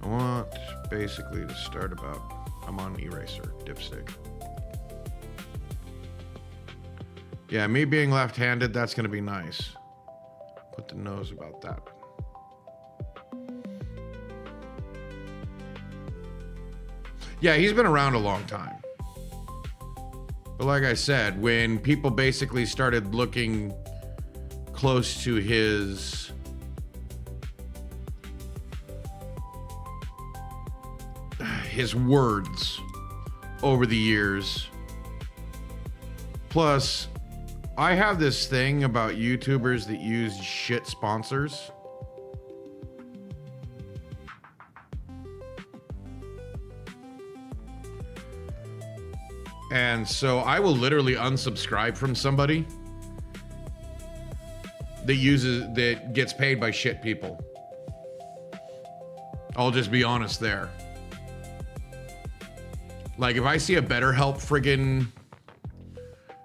I want basically to start about, I'm on eraser, dipstick. Yeah, me being left-handed, that's gonna be nice. Put the nose about that. Yeah, he's been around a long time. But like I said, when people basically started looking close to his words over the years, plus I have this thing about YouTubers that use shit sponsors. And so I will literally unsubscribe from somebody that gets paid by shit people. I'll just be honest there. Like, if I see a BetterHelp friggin'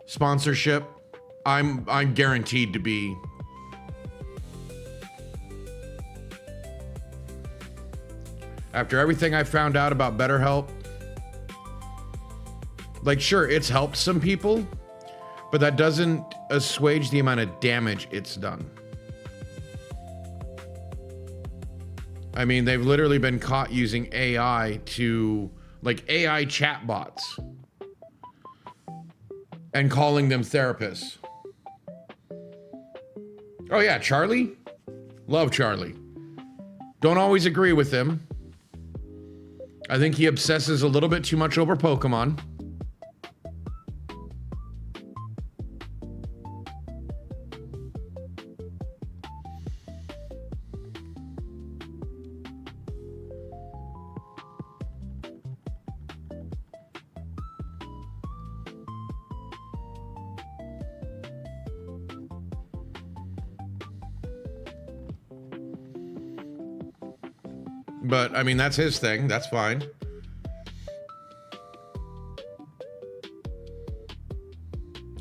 sponsorship, I'm guaranteed to be. After everything I found out about BetterHelp, like, sure, it's helped some people, but that doesn't assuage the amount of damage it's done. I mean, they've literally been caught using AI AI chatbots, and calling them therapists. Oh yeah, Charlie? Love Charlie. Don't always agree with him. I think he obsesses a little bit too much over Pokemon. But, I mean, that's his thing. That's fine.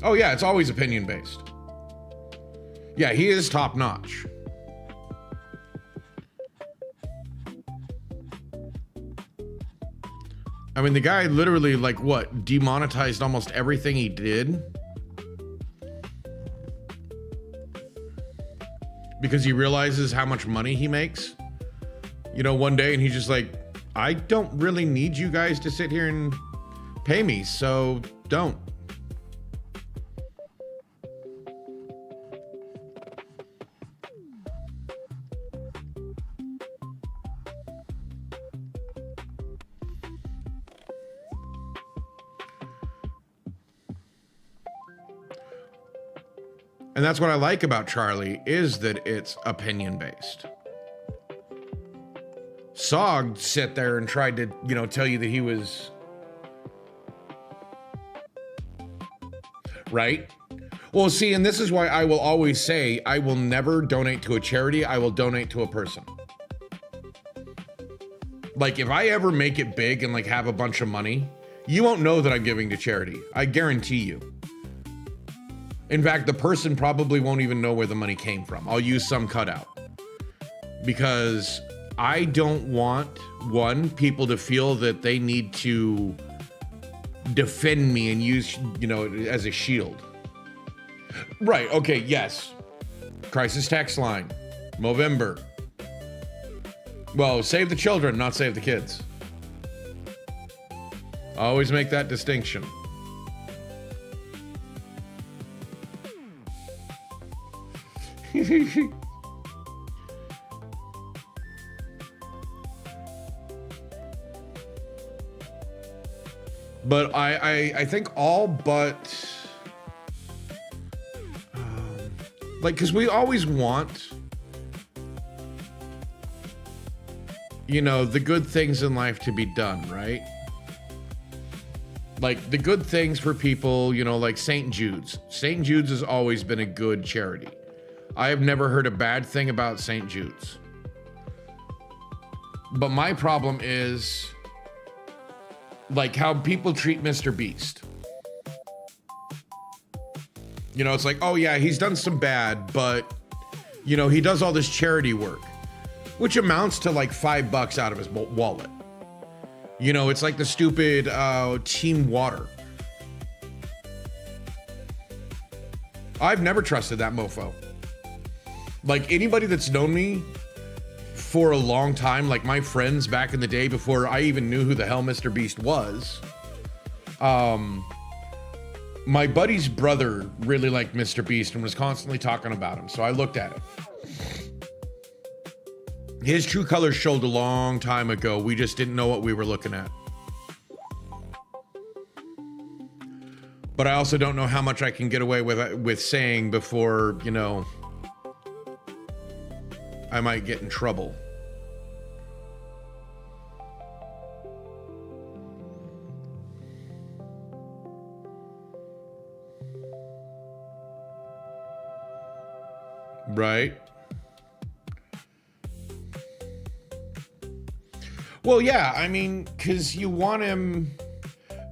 Oh, yeah, it's always opinion-based. Yeah, he is top-notch. I mean, the guy literally, demonetized almost everything he did. Because he realizes how much money he makes. You know, one day, and he's just like, I don't really need you guys to sit here and pay me, so don't. And that's what I like about Charlie, is that it's opinion-based. Sog sit there and tried to, tell you that he was right. Well, see, and this is why I will always say I will never donate to a charity. I will donate to a person. Like, if I ever make it big and like have a bunch of money, you won't know that I'm giving to charity. I guarantee you. In fact, the person probably won't even know where the money came from. I'll use some cutout. Because I don't want, one, people to feel that they need to defend me and use, you know, as a shield. Right, okay, yes. Crisis text line. Movember. Well, save the children, not save the kids. Always make that distinction. But I think all but like, because we always want, you know, the good things in life to be done, right? Like the good things for people, you know, like St. Jude's. St. Jude's has always been a good charity. I have never heard a bad thing about St. Jude's. But my problem is like how people treat Mr. Beast. You know, it's like, oh yeah, he's done some bad, but you know, he does all this charity work, which amounts to like $5 out of his wallet. You know, it's like the stupid Team Water. I've never trusted that mofo. Like anybody that's known me for a long time, like my friends back in the day before I even knew who the hell Mr. Beast was, my buddy's brother really liked Mr. Beast and was constantly talking about him. So I looked at it. His true colors showed a long time ago. We just didn't know what we were looking at. But I also don't know how much I can get away with saying before, you know, I might get in trouble. Right? Well, yeah, I mean, because you want him,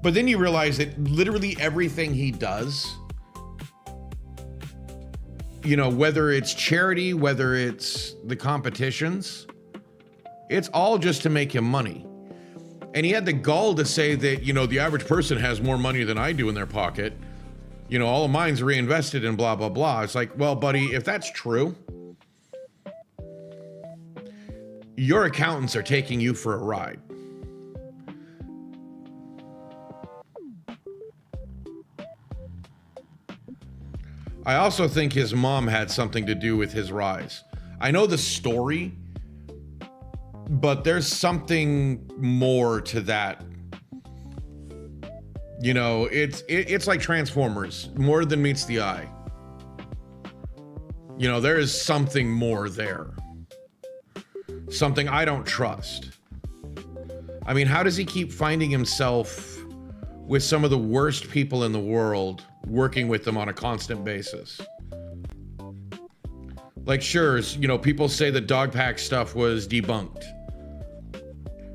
but then you realize that literally everything he does, you know, whether it's charity, whether it's the competitions, it's all just to make him money. And he had the gall to say that, you know, the average person has more money than I do in their pocket. You know, all of mine's reinvested in blah, blah, blah. It's like, well, buddy, if that's true, your accountants are taking you for a ride. I also think his mom had something to do with his rise. I know the story, but there's something more to that. You know, it's like Transformers, more than meets the eye. You know, there is something more there. Something I don't trust. I mean, how does he keep finding himself with some of the worst people in the world, working with them on a constant basis? Like, sure, you know, people say the dog pack stuff was debunked.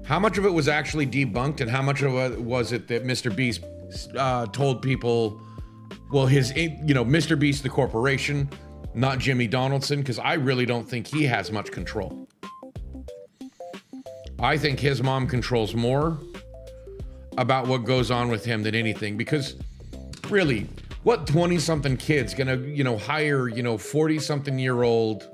How much of it was actually debunked, and how much of it was it that Mr. Beast told people, well, you know, Mr. Beast, the corporation, not Jimmy Donaldson, because I really don't think he has much control. I think his mom controls more about what goes on with him than anything, because really, what 20-something kid's gonna, you know, hire, you know, 40-something-year-old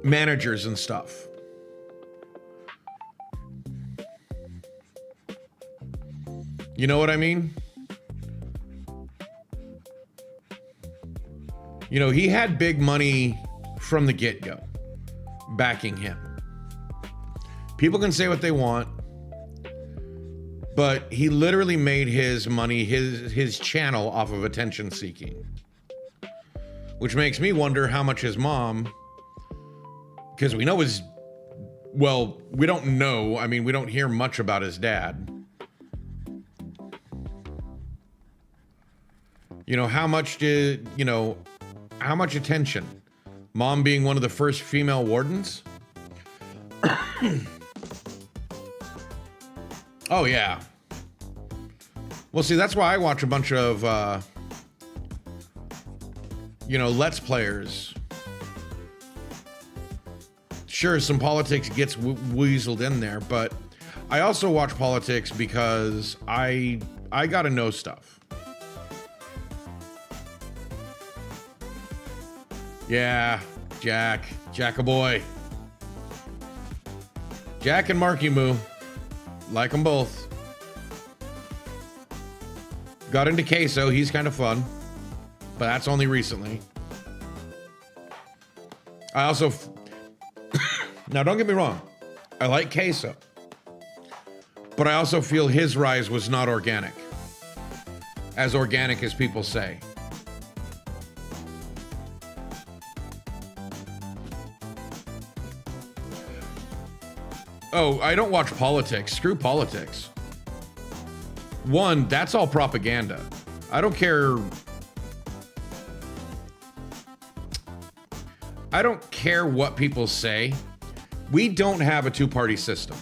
managers and stuff? You know what I mean? You know, he had big money from the get-go backing him. People can say what they want, but he literally made his money, his channel, off of attention seeking. Which makes me wonder how much his mom, because we know well, we don't know. I mean, we don't hear much about his dad. You know, how much attention Mom being one of the first female wardens. Oh, yeah. Well, see, that's why I watch a bunch of, Let's Players. Sure, some politics gets weaseled in there, but I also watch politics because I gotta know stuff. Yeah, Jack a boy. Jack and Marky Moo. Like them both. Got into Queso, he's kind of fun. But that's only recently. I also... Now, don't get me wrong. I like Queso. But I also feel his rise was not organic. As organic as people say. Oh, I don't watch politics. Screw politics. One, that's all propaganda. I don't care. I don't care what people say. We don't have a two-party system.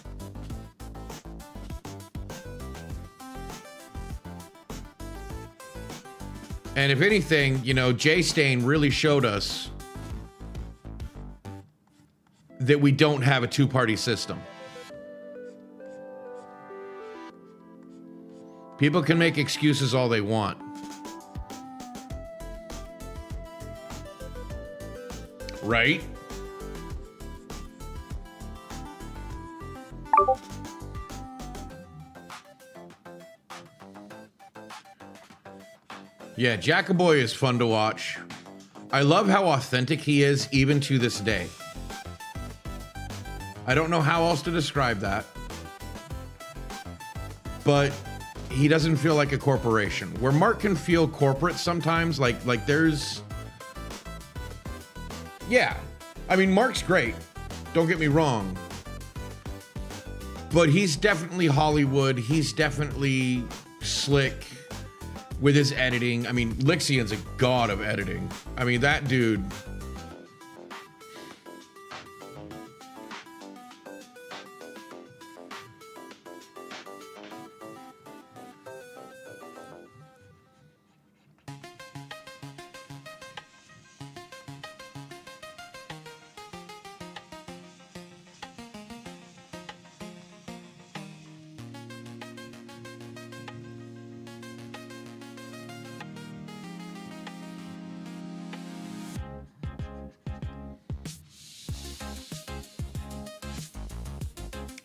And if anything, Jay Stain really showed us that we don't have a two-party system. People can make excuses all they want. Right? Yeah, Jackaboy is fun to watch. I love how authentic he is, even to this day. I don't know how else to describe that. But he doesn't feel like a corporation. Where Mark can feel corporate sometimes, like there's... Yeah. I mean, Mark's great. Don't get me wrong. But he's definitely Hollywood. He's definitely slick with his editing. I mean, Lixian's a god of editing. I mean, that dude...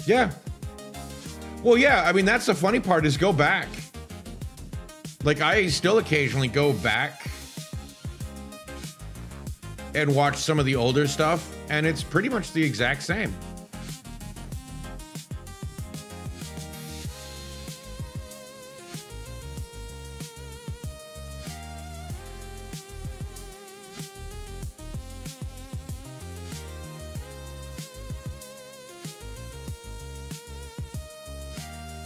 Yeah. Well, yeah, I mean, that's the funny part is go back. Like, I still occasionally go back and watch some of the older stuff, and it's pretty much the exact same.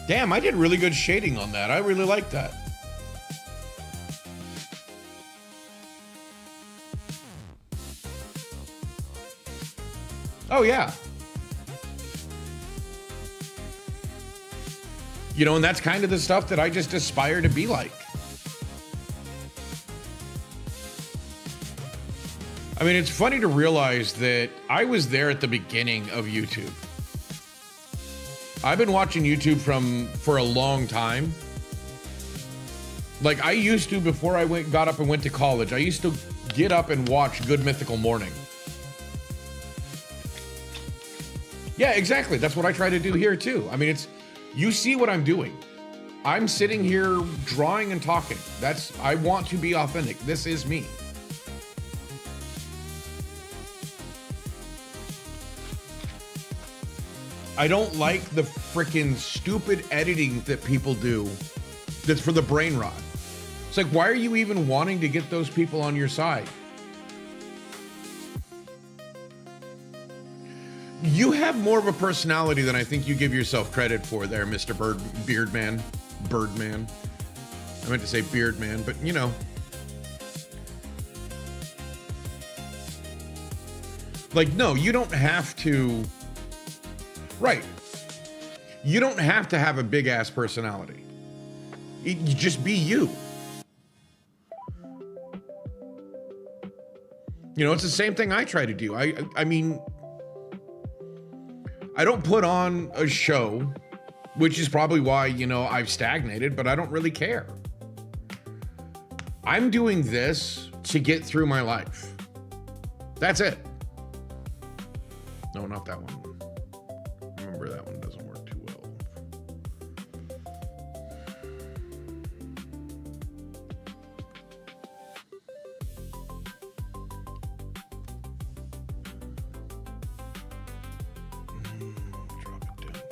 Damn, I did really good shading on that. I really like that. Oh, yeah. And that's kind of the stuff that I just aspire to be like. I mean, it's funny to realize that I was there at the beginning of YouTube. I've been watching YouTube for a long time. Like, I used to, before I got up and went to college, I used to get up and watch Good Mythical Morning. Yeah, exactly. That's what I try to do here too. I mean, you see what I'm doing. I'm sitting here drawing and talking. I want to be authentic. This is me. I don't like the freaking stupid editing that people do that's for the brain rot. It's like, why are you even wanting to get those people on your side? You have more of a personality than I think you give yourself credit for there, Mr. Birdman. I meant to say Beardman, but Like, no, you don't have to. Right. You don't have to have a big ass personality. You just be you. You know, it's the same thing I try to do. I mean, I don't put on a show, which is probably why, you know, I've stagnated, but I don't really care. I'm doing this to get through my life. That's it. No, not that one. Remember, that one doesn't work too well. Drop it down.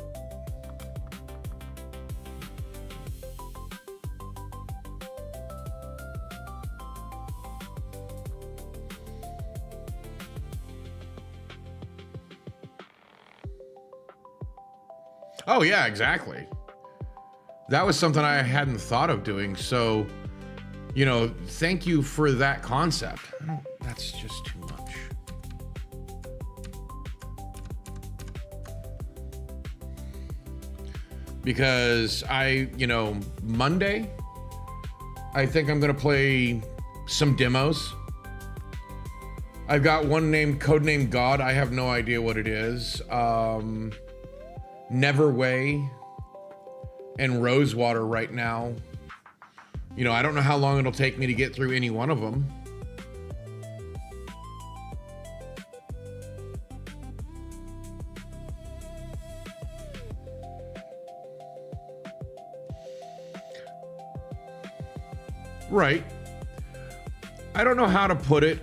Oh, yeah, exactly. That was something I hadn't thought of doing. So, you know, thank you for that concept. That's just too much. Because Monday, I think I'm going to play some demos. I've got one named Codename God. I have no idea what it is. Neverway and Rosewater right now. You know, I don't know how long it'll take me to get through any one of them. Right. I don't know how to put it.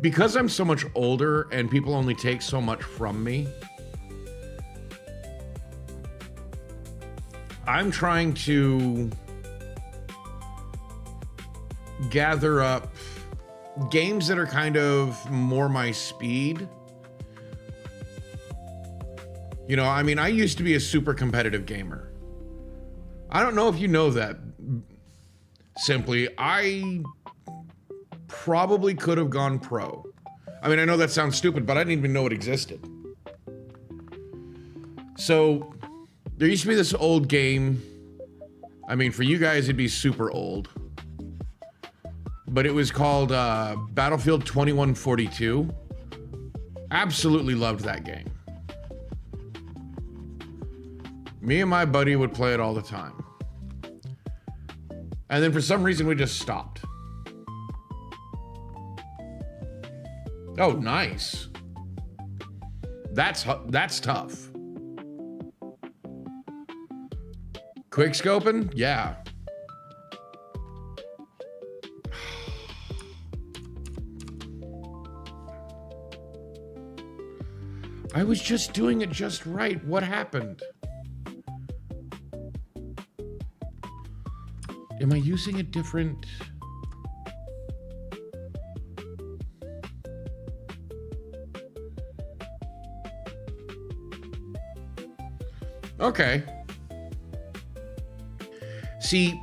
Because I'm so much older and people only take so much from me, I'm trying to gather up games that are kind of more my speed. You know, I mean, I used to be a super competitive gamer. I don't know if you know that. Simply, I probably could have gone pro. I mean, I know that sounds stupid, but I didn't even know it existed. So, there used to be this old game. I mean, for you guys, it'd be super old. But it was called Battlefield 2142. Absolutely loved that game. Me and my buddy would play it all the time. And then for some reason, we just stopped. Oh, nice. That's tough. Quick scoping? Yeah. I was just doing it just right. What happened? Am I using a different... Okay. See,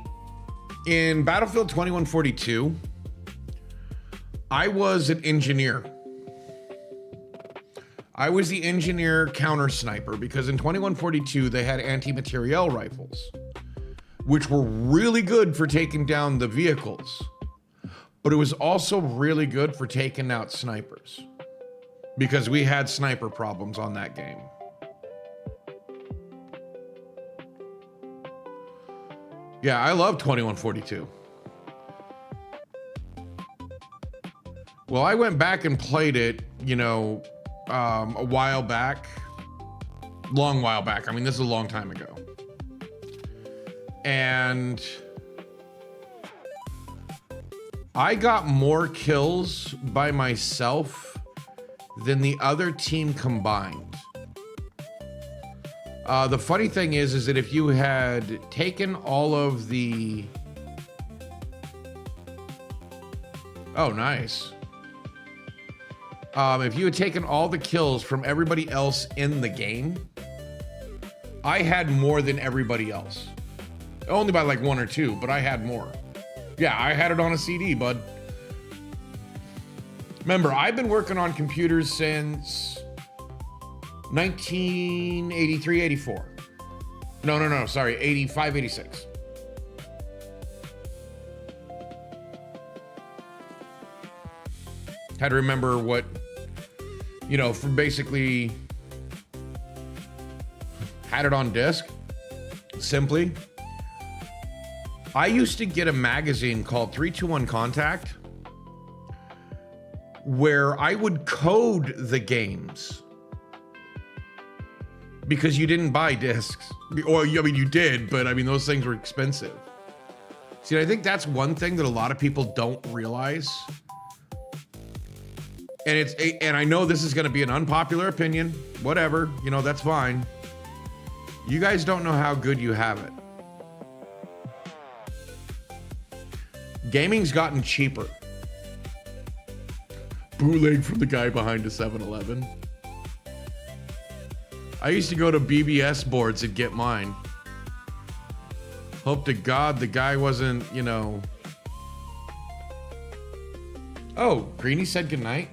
in Battlefield 2142, I was an engineer. I was the engineer counter sniper because in 2142 they had anti-materiel rifles, which were really good for taking down the vehicles, but it was also really good for taking out snipers because we had sniper problems on that game. Yeah, I love 2142. Well, I went back and played it, you know, a while back. Long while back. I mean, this is a long time ago. And I got more kills by myself than the other team combined. The funny thing is that if you had taken all of the... Oh, nice. If you had taken all the kills from everybody else in the game, I had more than everybody else. Only by like 1 or 2, but I had more. Yeah, I had it on a CD, bud. Remember, I've been working on computers since 1983, 84. No, sorry, 85, 86. Had to remember what, for basically had it on disk, simply. I used to get a magazine called 321 Contact where I would code the games because you didn't buy discs. Or, you did, but those things were expensive. See, I think that's one thing that a lot of people don't realize. And I know this is going to be an unpopular opinion, whatever, that's fine. You guys don't know how good you have it. Gaming's gotten cheaper. Bootleg from the guy behind a 7-Eleven. I used to go to BBS boards and get mine. Hope to God the guy wasn't, Oh, Greenie said goodnight.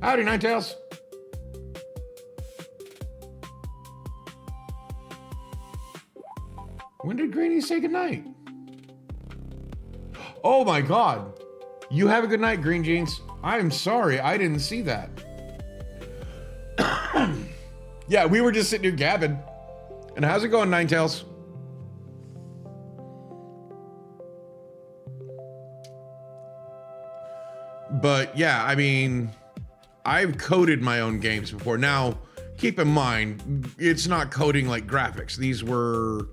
Howdy, Ninetales. When did Greenie say goodnight? Oh my God. You have a good night, Green Jeans. I'm sorry, I didn't see that. Yeah, we were just sitting here gabbing. And how's it going, Ninetales? But yeah, I've coded my own games before. Now, keep in mind, it's not coding like graphics. These were,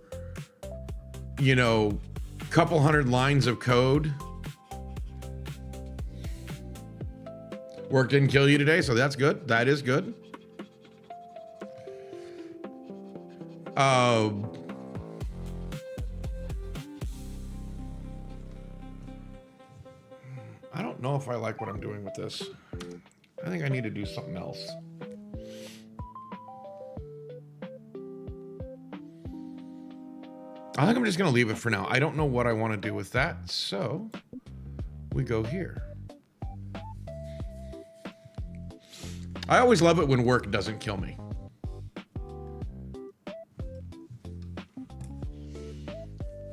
couple hundred lines of code. Work didn't kill you today, so that's good. That is good. I don't know if I like what I'm doing with this. I think I need to do something else. I think I'm just going to leave it for now. I don't know what I want to do with that, so we go here. I always love it when work doesn't kill me.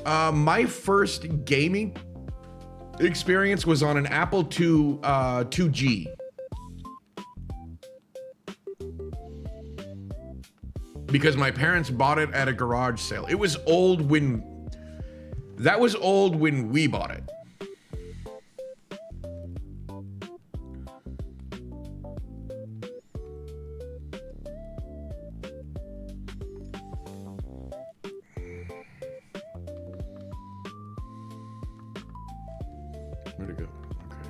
My first gaming experience was on an Apple II 2G. Because my parents bought it at a garage sale. It was old when... That was old when we bought it. Where'd it go? Okay.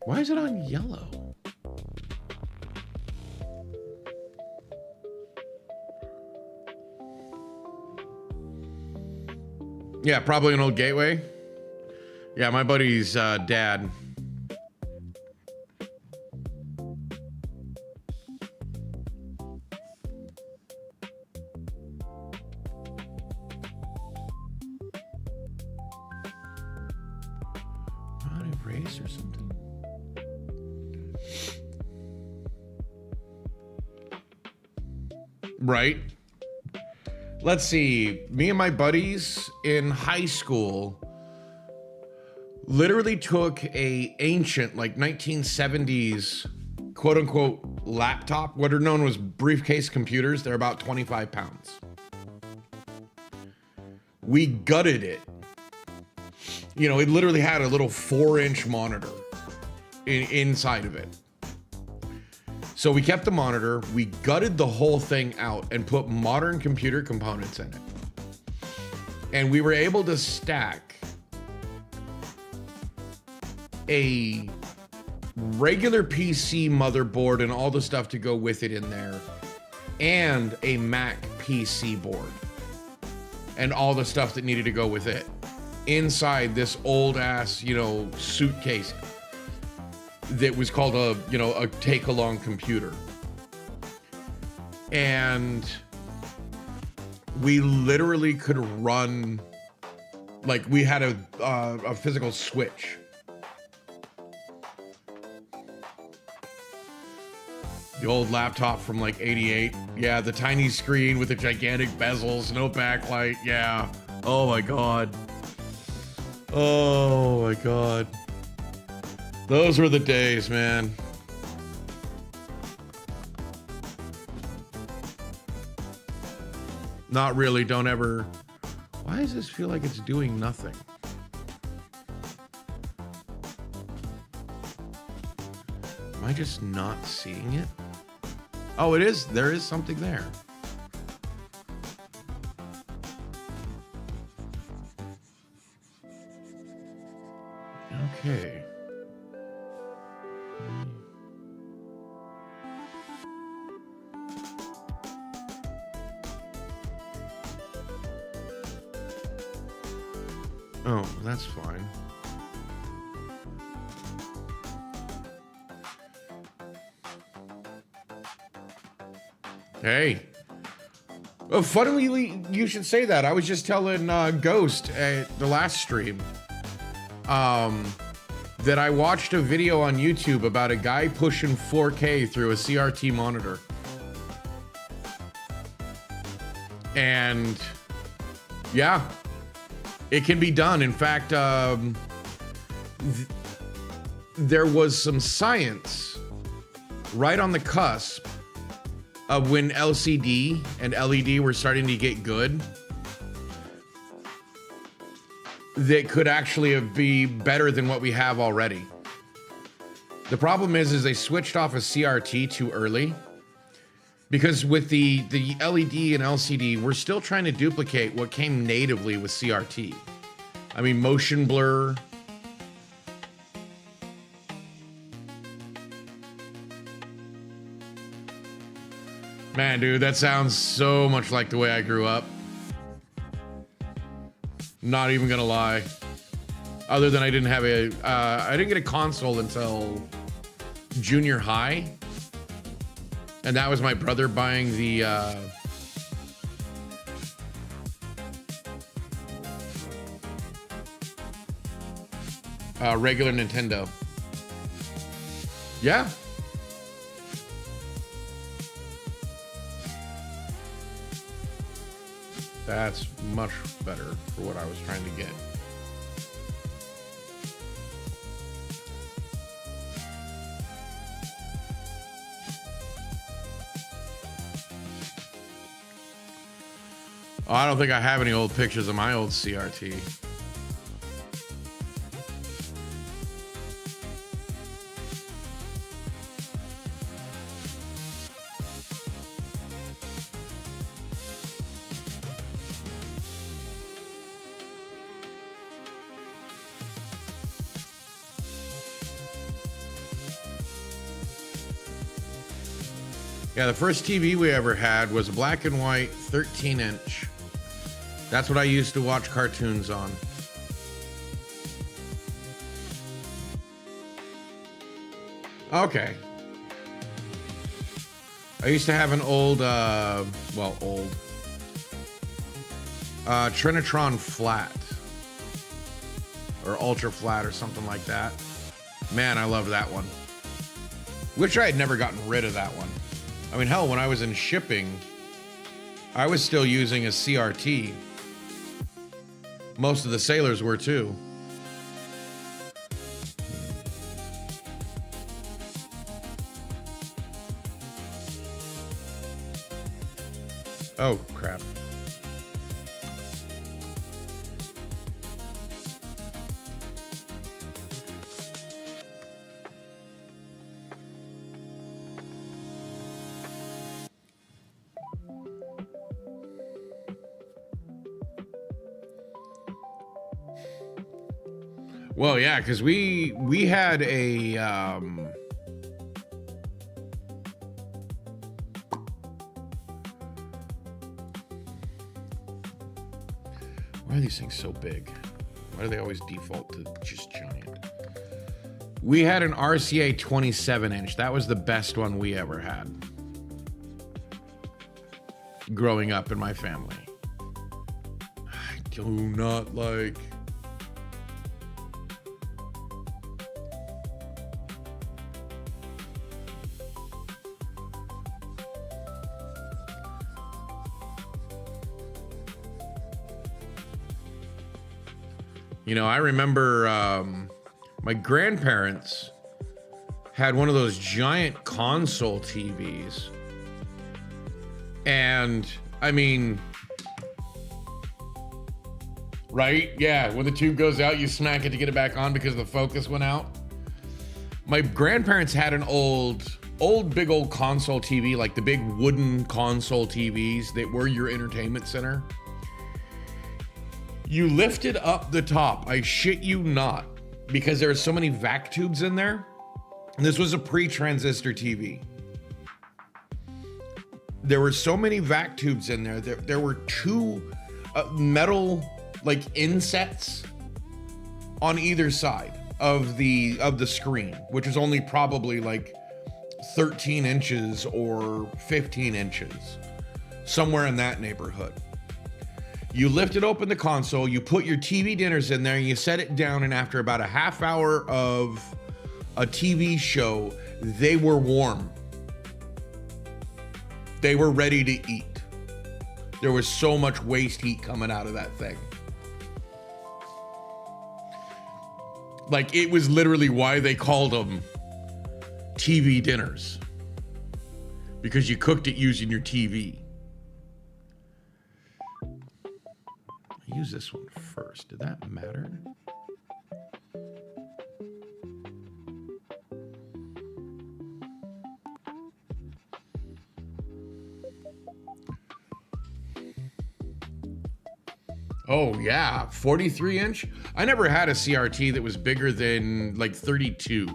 Why is it on yellow? Yeah, probably an old gateway. Yeah, my buddy's dad. Erase or something. Right. Let's see. Me and my buddies in high school literally took a ancient, like 1970s, quote unquote, laptop, what are known as briefcase computers. They're about 25 pounds. We gutted it. You know, it literally had a little 4-inch monitor inside of it. So we kept the monitor, we gutted the whole thing out and put modern computer components in it. And we were able to stack a regular PC motherboard and all the stuff to go with it in there, and a Mac PC board and all the stuff that needed to go with it inside this old ass, you know, suitcase that was called a take along computer. and we literally could run, like we had a physical switch. The old laptop from like 88. Yeah, the tiny screen with the gigantic bezels, no backlight. Yeah. Oh my God. Oh my God. Those were the days, man. Not really, don't ever. Why does this feel like it's doing nothing? Am I just not seeing it? Oh, it is. There is something there. Okay. Oh, that's fine. Hey. Oh, funnily, you should say that. I was just telling Ghost at the last stream that I watched a video on YouTube about a guy pushing 4K through a CRT monitor. And yeah, it can be done. In fact, there was some science right on the cusp of when LCD and LED were starting to get good that could actually be better than what we have already. The problem is they switched off of CRT too early, because with the LED and LCD, we're still trying to duplicate what came natively with CRT. I mean, motion blur. Man, dude, that sounds so much like the way I grew up. Not even gonna lie. Other than I didn't have I didn't get a console until junior high. And that was my brother buying the regular Nintendo. Yeah. That's much better for what I was trying to get. Oh, I don't think I have any old pictures of my old CRT. Yeah, the first TV we ever had was a black and white 13-inch. That's what I used to watch cartoons on. Okay. I used to have an old, Trinitron flat. Or ultra flat or something like that. Man, I love that one. Wish I had never gotten rid of that one. I mean, hell, when I was in shipping, I was still using a CRT. Most of the sailors were too. Oh, crap. Well, yeah, because we had a why are these things so big? Why do they always default to just giant? We had an RCA 27-inch. That was the best one we ever had. growing up in my family. I do not like. You know, I remember my grandparents had one of those giant console TVs. And I mean, right? Yeah, when the tube goes out, you smack it to get it back on because the focus went out. My grandparents had an big old console TV, like the big wooden console TVs that were your entertainment center. You lifted up the top, I shit you not, because there are so many vac tubes in there. And this was a pre-transistor TV. There were so many vac tubes in there. There were two metal like insets on either side of the screen, which was only probably like 13 inches or 15 inches, somewhere in that neighborhood. You lifted open the console, you put your TV dinners in there, and you set it down, and after about a half hour of a TV show, they were warm. They were ready to eat. There was so much waste heat coming out of that thing. Like, it was literally why they called them TV dinners. Because you cooked it using your TV. I use this one first. Did that matter? Oh yeah, 43 inch. I never had a CRT that was bigger than like 32.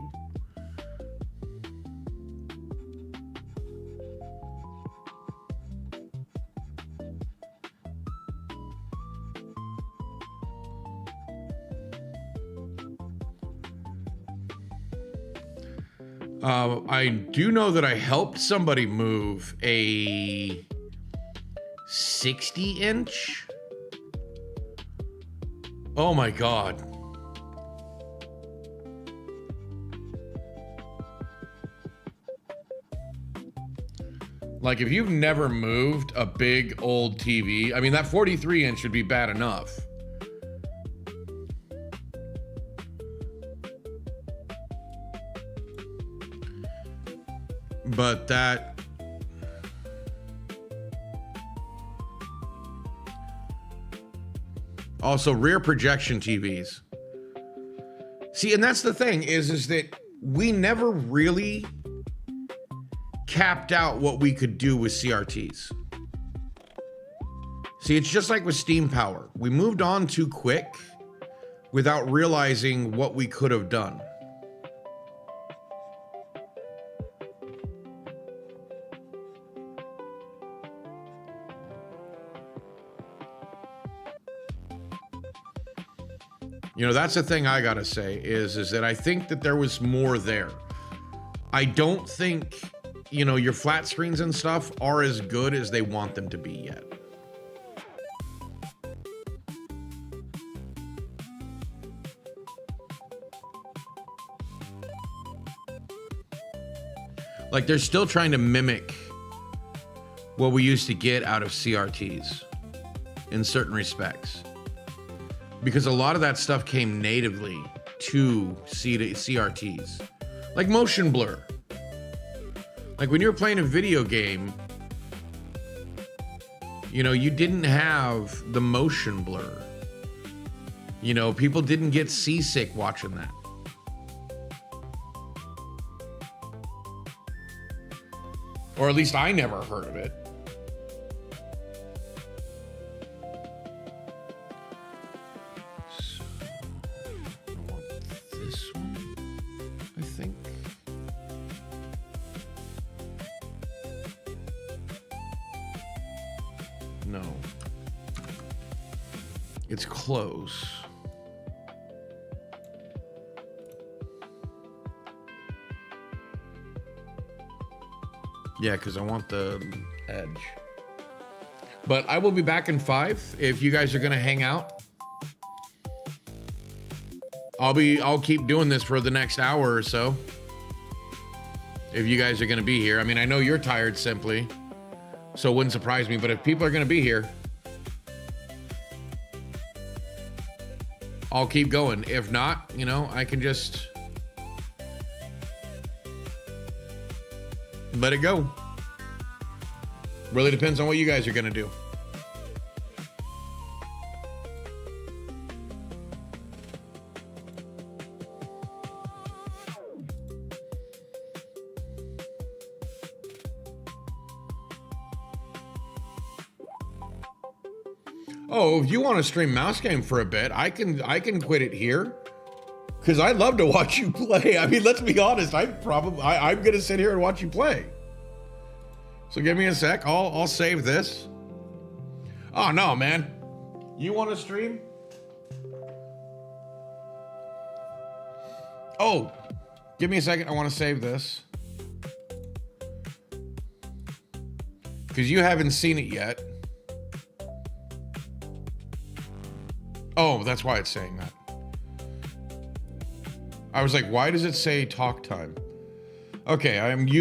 I do know that I helped somebody move a 60 inch. Oh my God. Like, if you've never moved a big old TV, I mean, that 43 inch should be bad enough. But that... Also, rear projection TVs. See, and that's the thing is that we never really capped out what we could do with CRTs. See, it's just like with steam power. We moved on too quick without realizing what we could have done. You know, that's the thing I gotta say is that I think that there was more there. I don't think, you know, your flat screens and stuff are as good as they want them to be yet. Like, they're still trying to mimic what we used to get out of CRTs in certain respects. Because a lot of that stuff came natively to CRTs. Like motion blur. Like when you were playing a video game, you know, you didn't have the motion blur. You know, people didn't get seasick watching that. Or at least I never heard of it. No. It's close. Yeah, because I want the edge. But I will be back in 5 if you guys are gonna hang out. I'll keep doing this for the next hour or so. If you guys are gonna be here. I mean, I know you're tired, Simply, so it wouldn't surprise me, but if people are gonna be here, I'll keep going. If not, you know, I can just let it go. Really depends on what you guys are gonna do. Oh, if you want to stream Mouse Game for a bit, I can quit it here, because I love to watch you play. I mean, let's be honest. I'm gonna sit here and watch you play. So give me a sec. I'll save this. Oh no, man. You want to stream? Oh, give me a second. I want to save this because you haven't seen it yet. Oh, that's why it's saying that. I was like, why does it say talk time? Okay, I'm